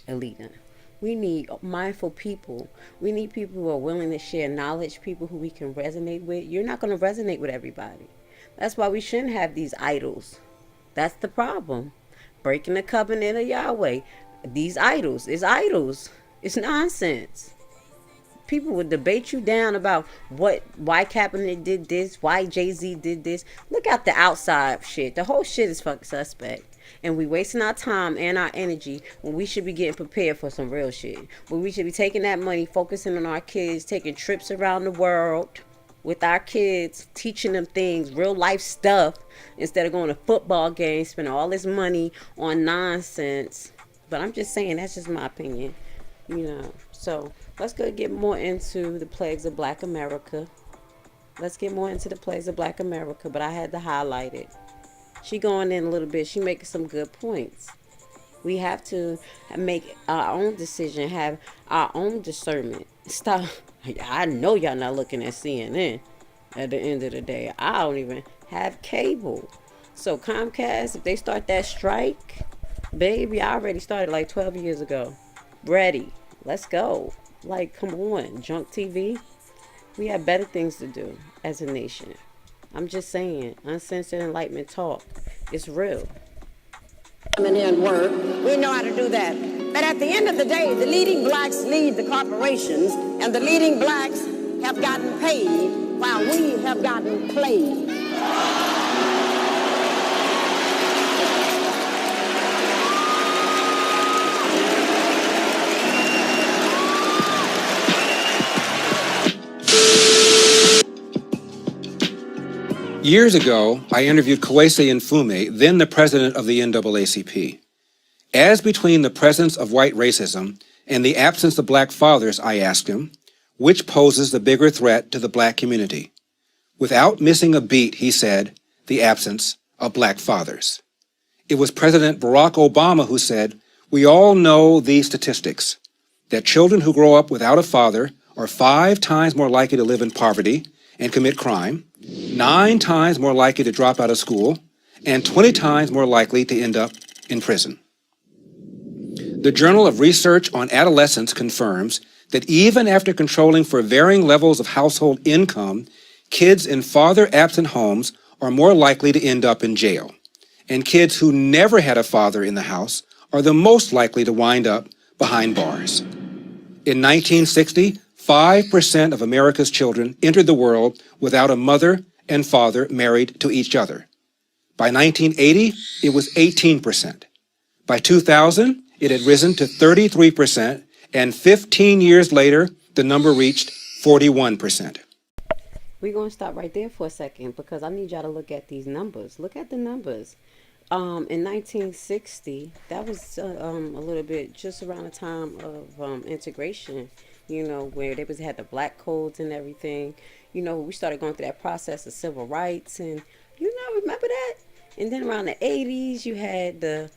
a leader. We need mindful people. We need people who are willing to share knowledge, people who we can resonate with. You're not going to resonate with everybody. That's why we shouldn't have these idols. That's the problem. Breaking the covenant of Yahweh. These idols. It's idols. It's nonsense. People would debate you down about why Kaepernick did this, why Jay-Z did this. Look at the outside shit. The whole shit is fucking suspect. And we wasting our time and our energy when we should be getting prepared for some real shit. When we should be taking that money, focusing on our kids, taking trips around the world with our kids, teaching them things, real life stuff, instead of going to football games, spending all this money on nonsense. But I'm just saying, that's just my opinion. So let's go get more into the plagues of Black America. Let's get more into the plagues of Black America, but I had to highlight it. She going in a little bit. She making some good points. We have to make our own decision, have our own discernment. Stop. I know y'all not looking at CNN at the end of the day. I don't even have cable. So Comcast, if they start that strike, baby, I already started like 12 years ago. Ready. Let's go. Like, come on. Junk TV. We have better things to do as a nation. I'm just saying, uncensored enlightenment talk. It's real. Come in here and work. We know how to do that. But at the end of the day, the leading blacks lead the corporations, and the leading blacks have gotten paid while we have gotten played. Years ago, I interviewed Kwesi Mfume, then the president of the NAACP. As between the presence of white racism and the absence of black fathers, I asked him, which poses the bigger threat to the black community? Without missing a beat, he said, the absence of black fathers. It was President Barack Obama who said, we all know these statistics, that children who grow up without a father are 5 times more likely to live in poverty and commit crime, 9 times more likely to drop out of school, and 20 times more likely to end up in prison. The Journal of Research on Adolescence confirms that even after controlling for varying levels of household income, kids in father-absent homes are more likely to end up in jail. And kids who never had a father in the house are the most likely to wind up behind bars. In 1960, 5% of America's children entered the world without a mother and father married to each other. By 1980, it was 18%. By 2000, it had risen to 33%, and 15 years later, the number reached 41%. We're going to stop right there for a second because I need y'all to look at these numbers. Look at the numbers. In 1960, that was a little bit just around the time of integration, where they had the black codes and everything. We started going through that process of civil rights and, remember that? And then around the 80s, you had the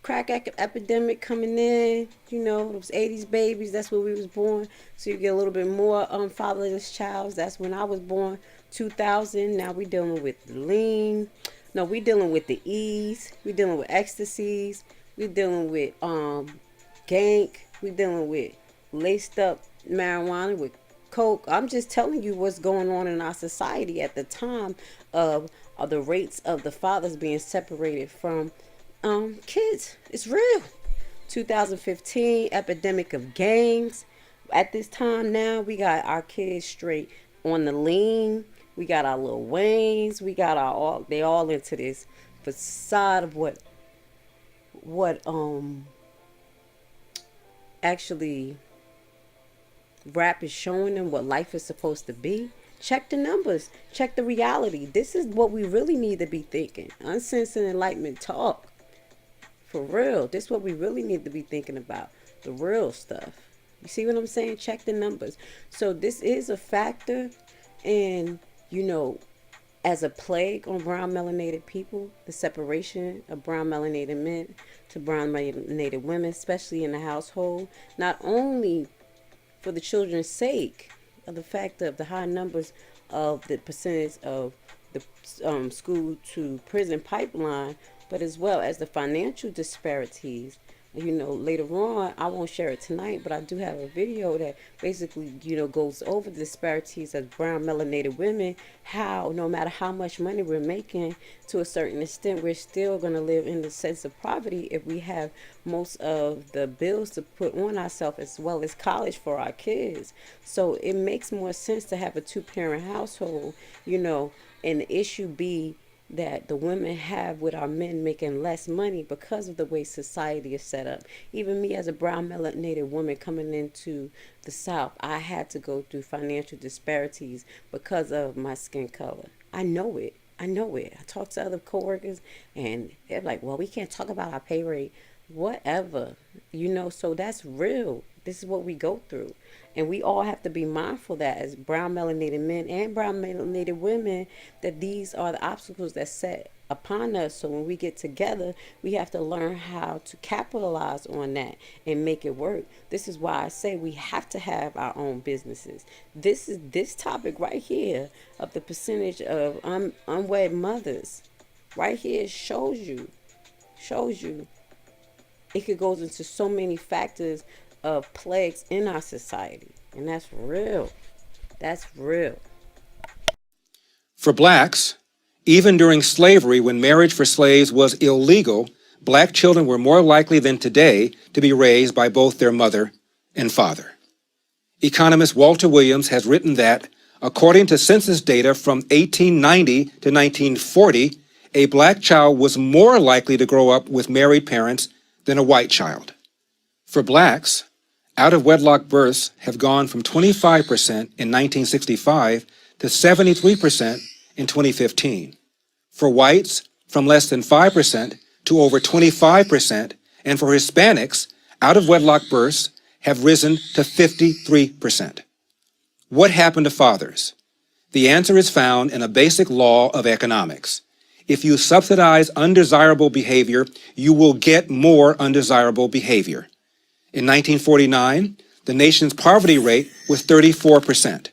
crack epidemic coming in, those 80s babies, that's where we was born. So you get a little bit more fatherless child. That's when I was born, 2000. Now we dealing with the lean. No, we dealing with the E's. We dealing with ecstasies. We dealing with gank. We dealing with laced up marijuana with coke. I'm just telling you what's going on in our society at the time of the rates of the fathers being separated from kids. It's real. 2015 epidemic of gangs. At this time now, we got our kids straight on the lean. We got our Lil Waynes. We got they all into this facade of what actually rap is showing them, what life is supposed to be. Check the numbers. Check the reality. This is what we really need to be thinking. Uncensored enlightenment talk. For real. This is what we really need to be thinking about. The real stuff. You see what I'm saying? Check the numbers. So this is a factor. And, as a plague on brown melanated people, the separation of brown melanated men to brown melanated women, especially in the household, not only for the children's sake, of the fact of the high numbers of the percentage of the school to prison pipeline, but as well as the financial disparities. Later on, I won't share it tonight, but I do have a video that basically, goes over the disparities of brown melanated women, how no matter how much money we're making, to a certain extent, we're still going to live in the sense of poverty if we have most of the bills to put on ourselves as well as college for our kids. So it makes more sense to have a two-parent household, and the issue be that the women have with our men making less money because of the way society is set up. Even me as a brown melanated woman coming into the South, I had to go through financial disparities because of my skin color. I know it. I talk to other coworkers and they're like, well, we can't talk about our pay rate. Whatever. So that's real. This is what we go through. And we all have to be mindful that as brown melanated men and brown melanated women, that these are the obstacles that set upon us. So when we get together, we have to learn how to capitalize on that and make it work. This is why I say we have to have our own businesses. This topic right here of the percentage of unwed mothers right here shows you it could go into so many factors of plagues in our society. And that's real. That's real. For blacks, even during slavery, when marriage for slaves was illegal, black children were more likely than today to be raised by both their mother and father. Economist Walter Williams has written that, according to census data from 1890 to 1940, a black child was more likely to grow up with married parents than a white child. For blacks, out-of-wedlock births have gone from 25% in 1965 to 73% in 2015. For whites, from less than 5% to over 25%, and for Hispanics, out-of-wedlock births have risen to 53%. What happened to fathers? The answer is found in a basic law of economics. If you subsidize undesirable behavior, you will get more undesirable behavior. In 1949, the nation's poverty rate was 34%.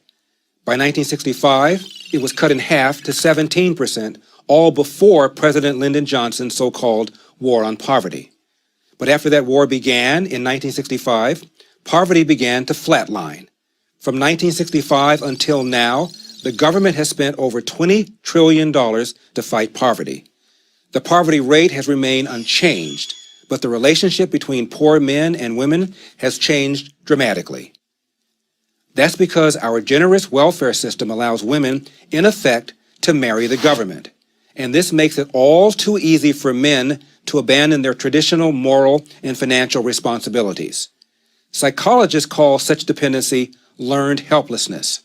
By 1965, it was cut in half to 17%, all before President Lyndon Johnson's so-called war on poverty. But after that war began in 1965, poverty began to flatline. From 1965 until now, the government has spent over $20 trillion to fight poverty. The poverty rate has remained unchanged, but the relationship between poor men and women has changed dramatically. That's because our generous welfare system allows women, in effect, to marry the government. And this makes it all too easy for men to abandon their traditional moral and financial responsibilities. Psychologists call such dependency learned helplessness.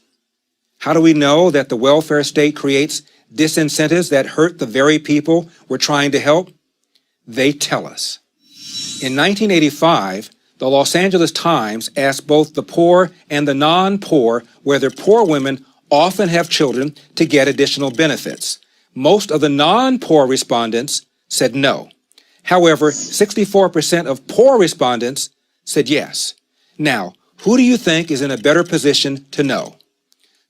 How do we know that the welfare state creates disincentives that hurt the very people we're trying to help? They tell us. In 1985, the Los Angeles Times asked both the poor and the non-poor whether poor women often have children to get additional benefits. Most of the non-poor respondents said no. However, 64% of poor respondents said yes. Now, who do you think is in a better position to know?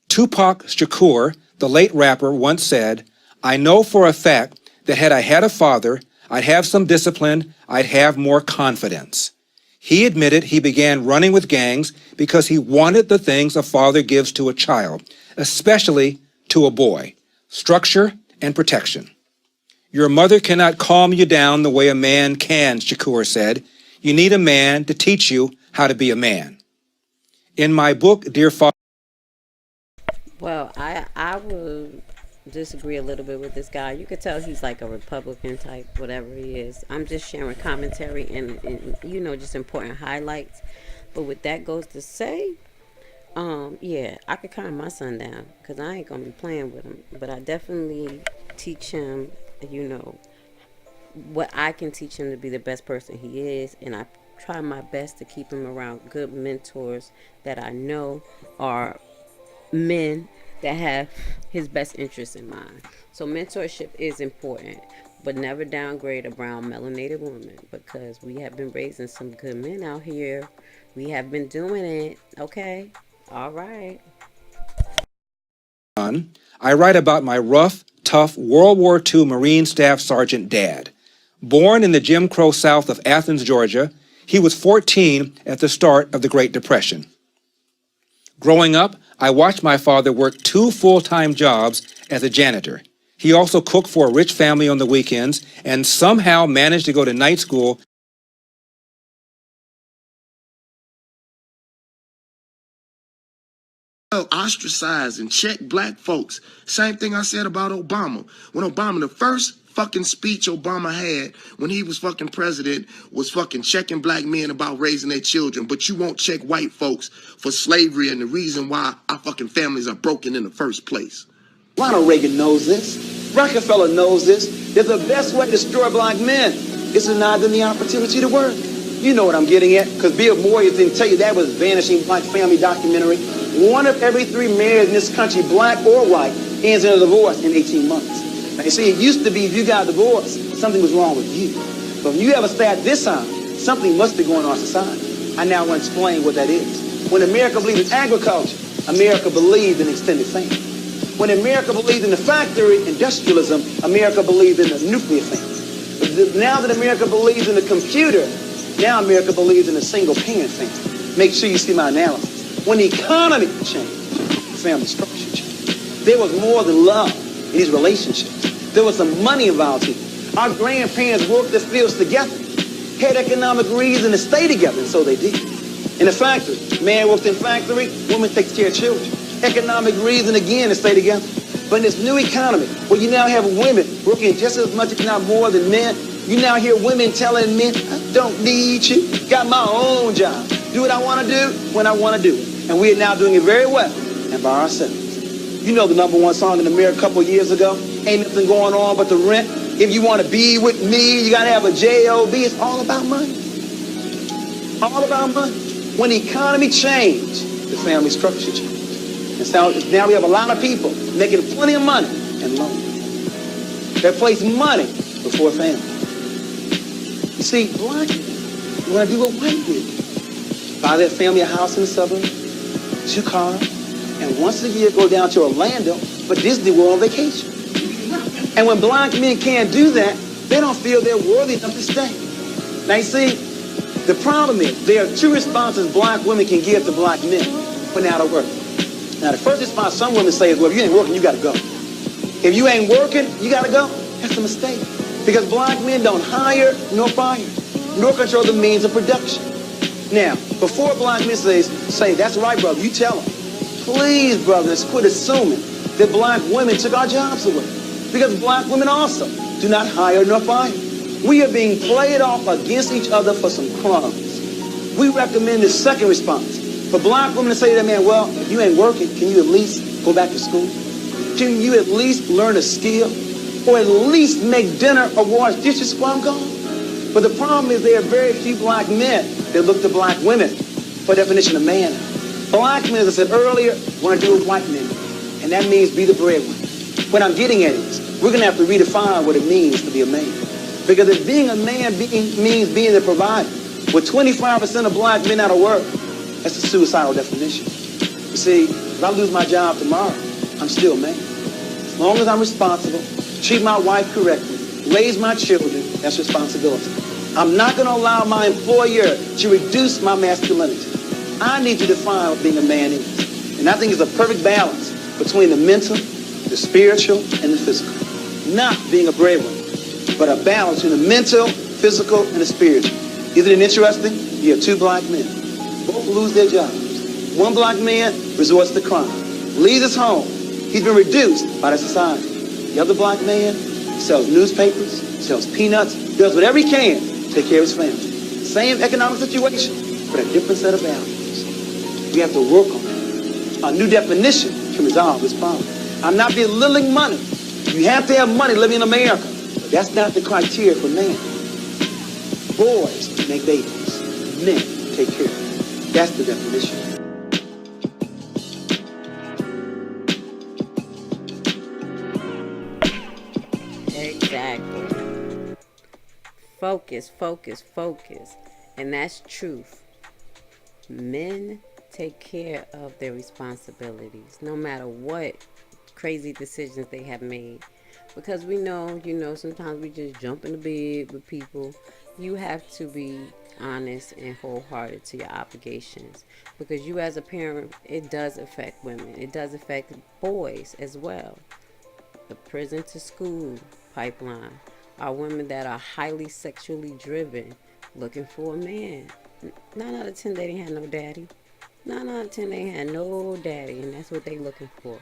Tupac Shakur, the late rapper, once said, "I know for a fact that had I had a father, I'd have some discipline, I'd have more confidence." He admitted he began running with gangs because he wanted the things a father gives to a child, especially to a boy: structure and protection. Your mother cannot calm you down the way a man can, Shakur said. You need a man to teach you how to be a man. In my book, Dear Father... Well, I would disagree a little bit with this guy. You could tell he's like a Republican type, whatever he is. I'm just sharing commentary and just important highlights. But with that goes to say, yeah, I could calm my son down because I ain't going to be playing with him. But I definitely teach him, what I can teach him to be the best person he is. And I try my best to keep him around good mentors that I know are men that have his best interests in mind. So mentorship is important, but never downgrade a brown melanated woman, because we have been raising some good men out here. We have been doing it. Okay, all right. I write about my rough, tough World War II Marine Staff Sergeant dad. Born in the Jim Crow South of Athens, Georgia, he was 14 at the start of the Great Depression. Growing up, I watched my father work 2 full-time jobs as a janitor. He also cooked for a rich family on the weekends and somehow managed to go to night school. Ostracize and check black folks. Same thing I said about Obama. When Obama, the first fucking speech Obama had when he was fucking president was fucking checking black men about raising their children, but you won't check white folks for slavery and the reason why our fucking families are broken in the first place. Ronald Reagan knows this. Rockefeller knows this. That the best way to destroy black men is to deny them the opportunity to work. You know what I'm getting at, because Bill Moyers didn't tell you that was Vanishing Black Family documentary. 1 of every 3 married in this country, black or white, ends in a divorce in 18 months. Now, you see, it used to be if you got divorced, something was wrong with you. But when you have a stat this time, something must be going on in society. I now want to explain what that is. When America believed in agriculture, America believed in extended family. When America believed in the factory, industrialism, America believed in the nuclear family. But now that America believes in the computer, now America believes in a single-parent family. Make sure you see my analysis. When the economy changed, family structure changed. There was more than love in these relationships. There was some money involved here. Our grandparents worked the fields together, had economic reason to stay together, and so they did. In the factory, man works in factory, woman takes care of children. Economic reason again to stay together. But in this new economy, where you now have women working just as much, if not more, than men, you now hear women telling men, I don't need you. Got my own job. Do what I want to do when I want to do it. And we are now doing it very well and by ourselves. You know the #1 song in America a couple years ago? Ain't nothing going on but the rent. If you want to be with me, you got to have a J-O-B. It's all about money. All about money. When the economy changed, the family structure changed. And so now we have a lot of people making plenty of money and lonely. They place money before family. You see, black people want to do what white did. Buy their family a house in the suburbs, 2 cars, and once a year go down to Orlando for Disney World vacation. And when black men can't do that, they don't feel they're worthy enough to stay. Now you see, The problem is there are two responses black women can give to black men when they're out of work. Now, the first response some women say is, well, if you ain't working, you got to go. If you ain't working, you got to go. That's a mistake. Because black men don't hire nor fire, nor control the means of production. Now, before black men say, that's right, brother, you tell them. Please, brothers, quit assuming that black women took our jobs away. Because black women also do not hire nor fire. We are being played off against each other for some crumbs. We recommend the second response. For black women to say to that man, well, if you ain't working, can you at least go back to school? Can you at least learn a skill? Or at least make dinner or wash dishes while I'm gone? But the problem is there are very few black men that look to black women for definition of man. Black men, as I said earlier, want to do with white men. And that means be the breadwinner. What I'm getting at is, we're going to have to redefine what it means to be a man. Because if being a man means being the provider, with 25% of black men out of work, that's a suicidal definition. You see, if I lose my job tomorrow, I'm still a man. As long as I'm responsible, treat my wife correctly, raise my children, that's responsibility. I'm not going to allow my employer to reduce my masculinity. I need to define what being a man is. And I think it's a perfect balance between the mental, the spiritual, and the physical. Not being a breadwinner, but a balance between the mental, physical, and the spiritual. Isn't it interesting? You have two black men. Both lose their jobs. One black man resorts to crime, leaves his home. He's been reduced by the society. The other black man sells newspapers, sells peanuts, does whatever he can to take care of his family. Same economic situation, but a different set of values. We have to work on that. A new definition can resolve this problem. I'm not belittling money. You have to have money living in America. But that's not the criteria for man. Boys make babies. Men take care of them. That's the definition. Exactly. Focus, focus, focus. And that's truth. Men take care of their responsibilities, no matter what crazy decisions they have made. Because we know, sometimes we just jump in the bed with people. You have to be honest and wholehearted to your obligations. Because you as a parent, it does affect women. It does affect boys as well. The prison to school pipeline are women that are highly sexually driven, looking for a man. 9 out of 10 they didn't have no daddy. 9 out of 10 they had no daddy, and that's what they looking for.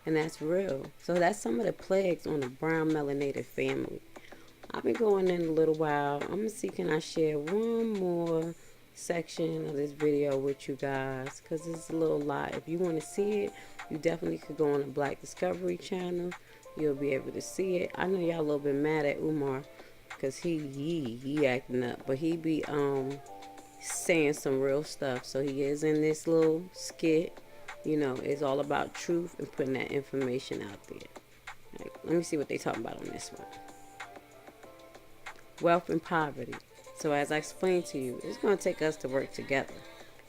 And that's real. So that's some of the plagues on the brown melanated family. I've been going in a little while. I'm gonna see, can I share one more section of this video with you guys, because it's a little lot. If you want to see it, you definitely could go on the Black Discovery channel. You'll be able to see it. I know y'all a little bit mad at Umar because he acting up, but he be saying some real stuff. So he is in this little skit. It's all about truth and putting that information out there. Right, let me see what they talking about on this one. Wealth and poverty. So as I explained to you, it's going to take us to work together.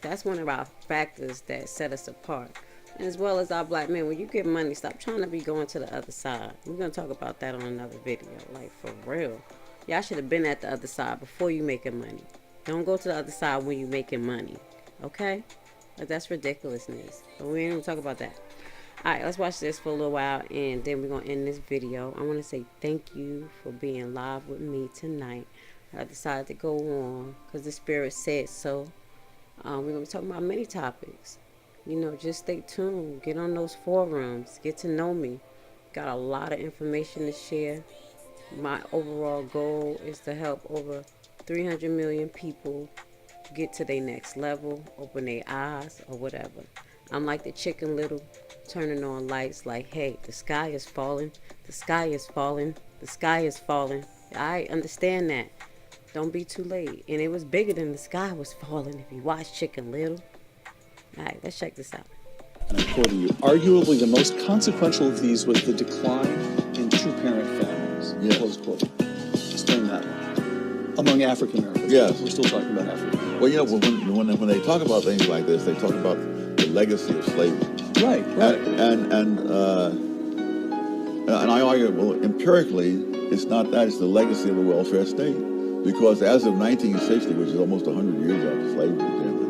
That's one of our factors that set us apart. And as well as our black men, when you get money, stop trying to be going to the other side. We're going to talk about that on another video. Like, for real. Y'all should have been at the other side before you making money. Don't go to the other side when you making money. Okay? Like, that's ridiculousness. But we ain't going to talk about that. Alright, let's watch this for a little while, and then we're going to end this video. I want to say thank you for being live with me tonight. I decided to go on because the Spirit said so. We're going to be talking about many topics. Just stay tuned. Get on those forums. Get to know me. Got a lot of information to share. My overall goal is to help over 300 million people get to their next level, open their eyes, or whatever. I'm like the Chicken Little, turning on lights like, hey, the sky is falling. The sky is falling. The sky is falling. I understand that. Don't be too late. And it was bigger than the sky was falling if you watch Chicken Little. All right, let's check this out. And I'm quoting you, arguably the most consequential of these was the decline in two-parent families. Yes. Close quote. Explain that one. Among African Americans. Yes. We're still talking about African. Well, when they talk about things like this, they talk about the legacy of slavery. Right. And I argue, well, empirically, it's not that, it's the legacy of the welfare state. Because as of 1960, which is almost 100 years after slavery ended,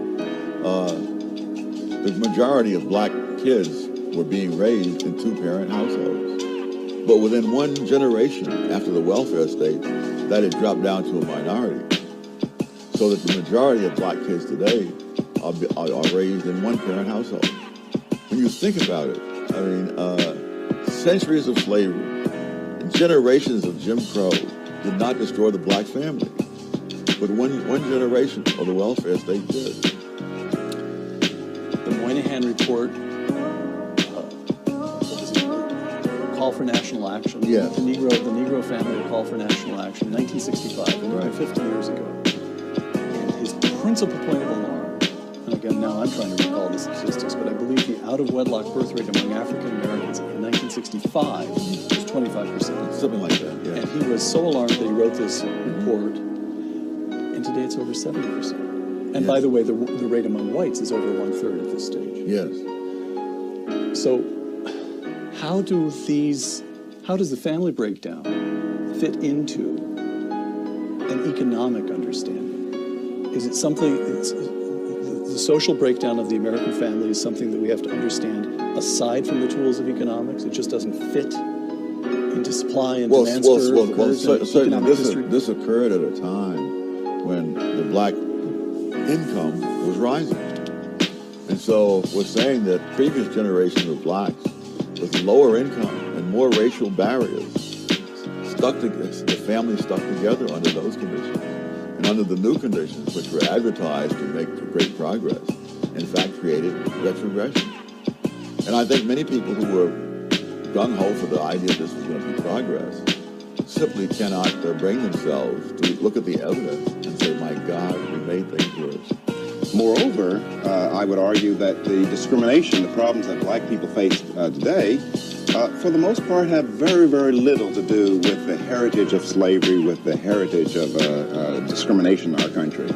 the majority of black kids were being raised in two-parent households. But within one generation after the welfare state, that had dropped down to a minority. So that the majority of black kids today are raised in one-parent households. When you think about it, I mean, centuries of slavery and generations of Jim Crow did not destroy the black family. But one generation of the welfare state did. The Moynihan Report, Call for National Action. Yes. The Negro family call for national action, 1965, right. 50 years ago. And his principal point of alarm, and again now I'm trying to recall the statistics, but I believe the out-of-wedlock birth rate among African Americans in 1965 was 25%. Something like that, yeah. And he was so alarmed that he wrote this report, and today it's over 70%. And yes. by the way, the rate among whites is over 1/3 at this stage. Yes. So how does the family breakdown fit into an economic understanding? Is it something, the social breakdown of the American family is something that we have to understand aside from the tools of economics? It just doesn't fit into supply and demand certainly this occurred at a time when the black income was rising. And so we're saying that previous generations of blacks with lower income and more racial barriers the family stuck together under those conditions. And under the new conditions, which were advertised to make great progress, in fact created retrogression. And I think many people who were gung-ho for the idea this was going to be progress simply cannot bring themselves to look at the evidence and say, my God, we made things worse. Moreover, I would argue that the discrimination, the problems that black people face today, for the most part, have very, very little to do with the heritage of slavery, with the heritage of discrimination in our country.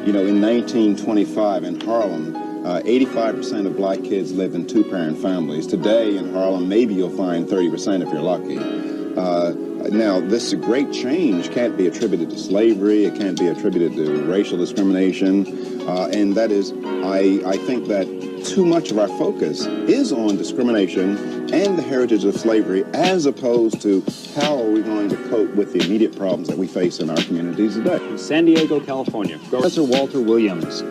In 1925 in Harlem, 85% of black kids lived in two-parent families. Today in Harlem, maybe you'll find 30% if you're lucky. Now, this great change can't be attributed to slavery. It can't be attributed to racial discrimination. And that is, I think that too much of our focus is on discrimination and the heritage of slavery as opposed to how are we going to cope with the immediate problems that we face in our communities today. San Diego, California. Professor Walter Williams.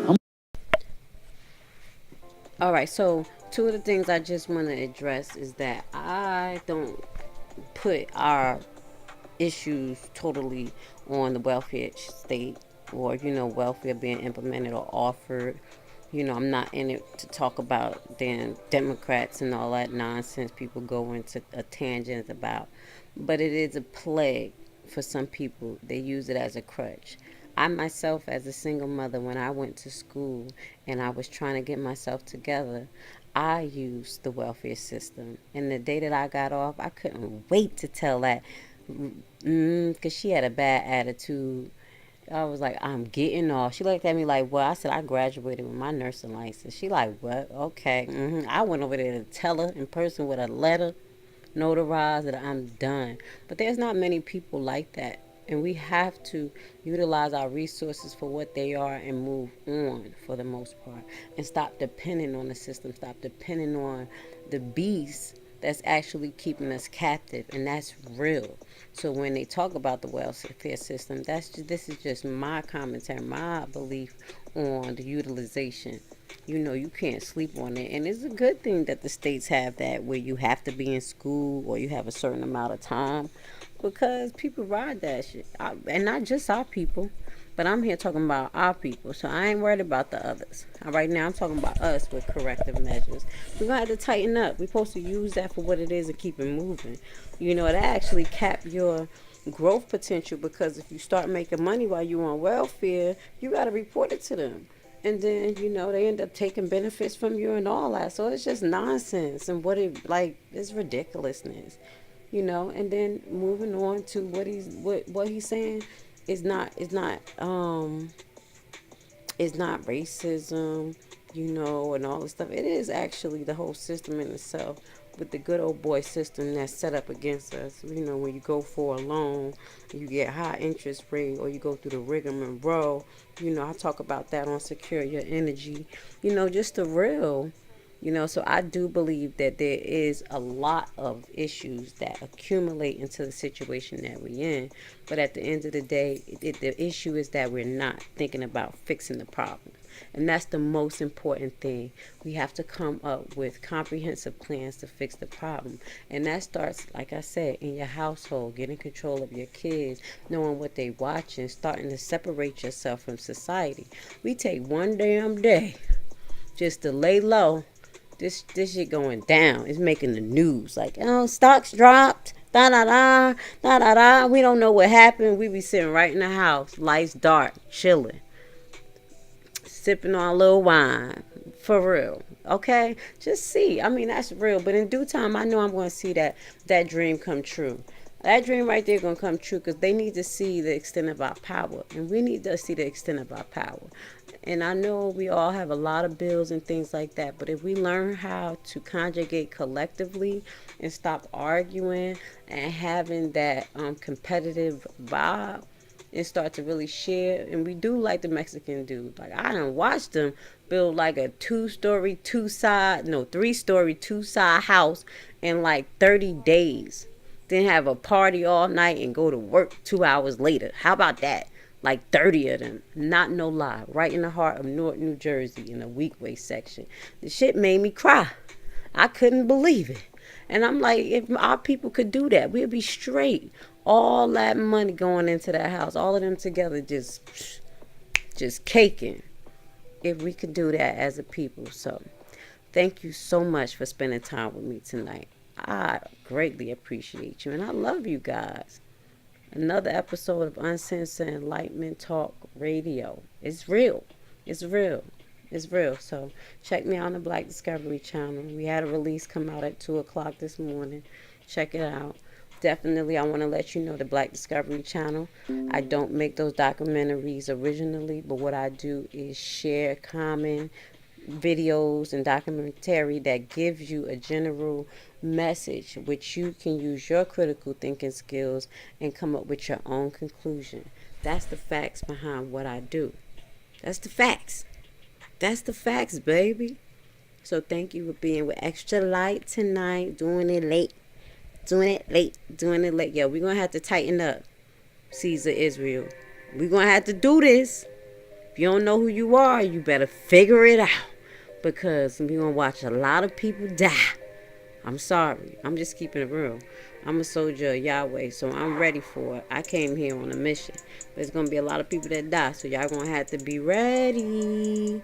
All right, so two of the things I just want to address is that I don't put our issues totally on the welfare state or, welfare being implemented or offered. I'm not in it to talk about damn Democrats and all that nonsense people go into a tangent about. But it is a plague for some people. They use it as a crutch. I myself, as a single mother, when I went to school and I was trying to get myself together, I used the welfare system. And the day that I got off, I couldn't wait to tell that, because she had a bad attitude. I was like, I'm getting off. She looked at me like, well, I said, I graduated with my nursing license. She like, what? Okay. I went over there to tell her in person with a letter, notarized, that I'm done. But there's not many people like that. And we have to utilize our resources for what they are and move on for the most part. And stop depending on the system. Stop depending on the beast that's actually keeping us captive. And that's real. So when they talk about the welfare system, this is just my commentary, my belief on the utilization. You can't sleep on it. And it's a good thing that the states have that where you have to be in school or you have a certain amount of time. Because people ride that shit. And not just our people. But I'm here talking about our people. So I ain't worried about the others. Right now I'm talking about us with corrective measures. We're going to have to tighten up. We're supposed to use that for what it is and keep it moving. It actually cap your growth potential. Because if you start making money while you're on welfare, you got to report it to them. And then, they end up taking benefits from you and all that. So it's just nonsense. And it's ridiculousness. And then moving on to what he's saying is not racism, and all this stuff. It is actually the whole system in itself. with the good old boy system that's set up against us. You know, when you go for a loan, you get high interest rate, or you go through the rigmarole. You know, I talk about that on Secure Your Energy. You know, just the real. You know, so I do believe that there is a lot of issues that accumulate into the situation that we're in. But at the end of the day, the issue is that we're not thinking about fixing the problem. And that's the most important thing. We have to come up with comprehensive plans to fix the problem. And that starts, like I said, in your household, getting control of your kids, knowing what they watching, starting to separate yourself from society. We take one damn day just to lay low. This shit going down. It's making the news. Like, oh, stocks dropped. Da da da. Da da da. We don't know what happened. We be sitting right in the house. Lights dark. Chilling. Sipping on a little wine. For real. Okay? Just see. I mean, that's real. But in due time, I know I'm going to see that dream come true. That dream right there going to come true, because they need to see the extent of our power. And we need to see the extent of our power. And I know we all have a lot of bills and things like that, but if we learn how to conjugate collectively and stop arguing and having that competitive vibe and start to really share, and we do like the Mexican dude. Like, I done watched them build like a 3-story, 2-side house in like 30 days. Then have a party all night and go to work 2 hours later. How about that? Like 30 of them. Not no lie. Right in the heart of Newark, New Jersey, in the Weekway section. The shit made me cry. I couldn't believe it. And I'm like, if our people could do that, we'd be straight. All that money going into that house, all of them together just caking. If we could do that as a people. So thank you so much for spending time with me tonight. I greatly appreciate you, and I love you guys. Another episode of Uncensored Enlightenment Talk Radio. It's real. It's real. It's real. So check me out on the Black Discovery Channel. We had a release come out at 2 o'clock this morning. Check it out. Definitely, I want to let you know, the Black Discovery Channel, I don't make those documentaries originally, but what I do is share common videos and documentary that gives you a general message, which you can use your critical thinking skills and come up with your own conclusion. That's the facts behind what I do. That's the facts. That's the facts, baby. So thank you for being with Extra Light tonight. Doing it late. Yo, we're going to have to tighten up, Caesar Israel. We're going to have to do this. If you don't know who you are, you better figure it out. Because we're going to watch a lot of people die. I'm sorry. I'm just keeping it real. I'm a soldier of Yahweh, so I'm ready for it. I came here on a mission. But it's going to be a lot of people that die, so y'all going to have to be ready.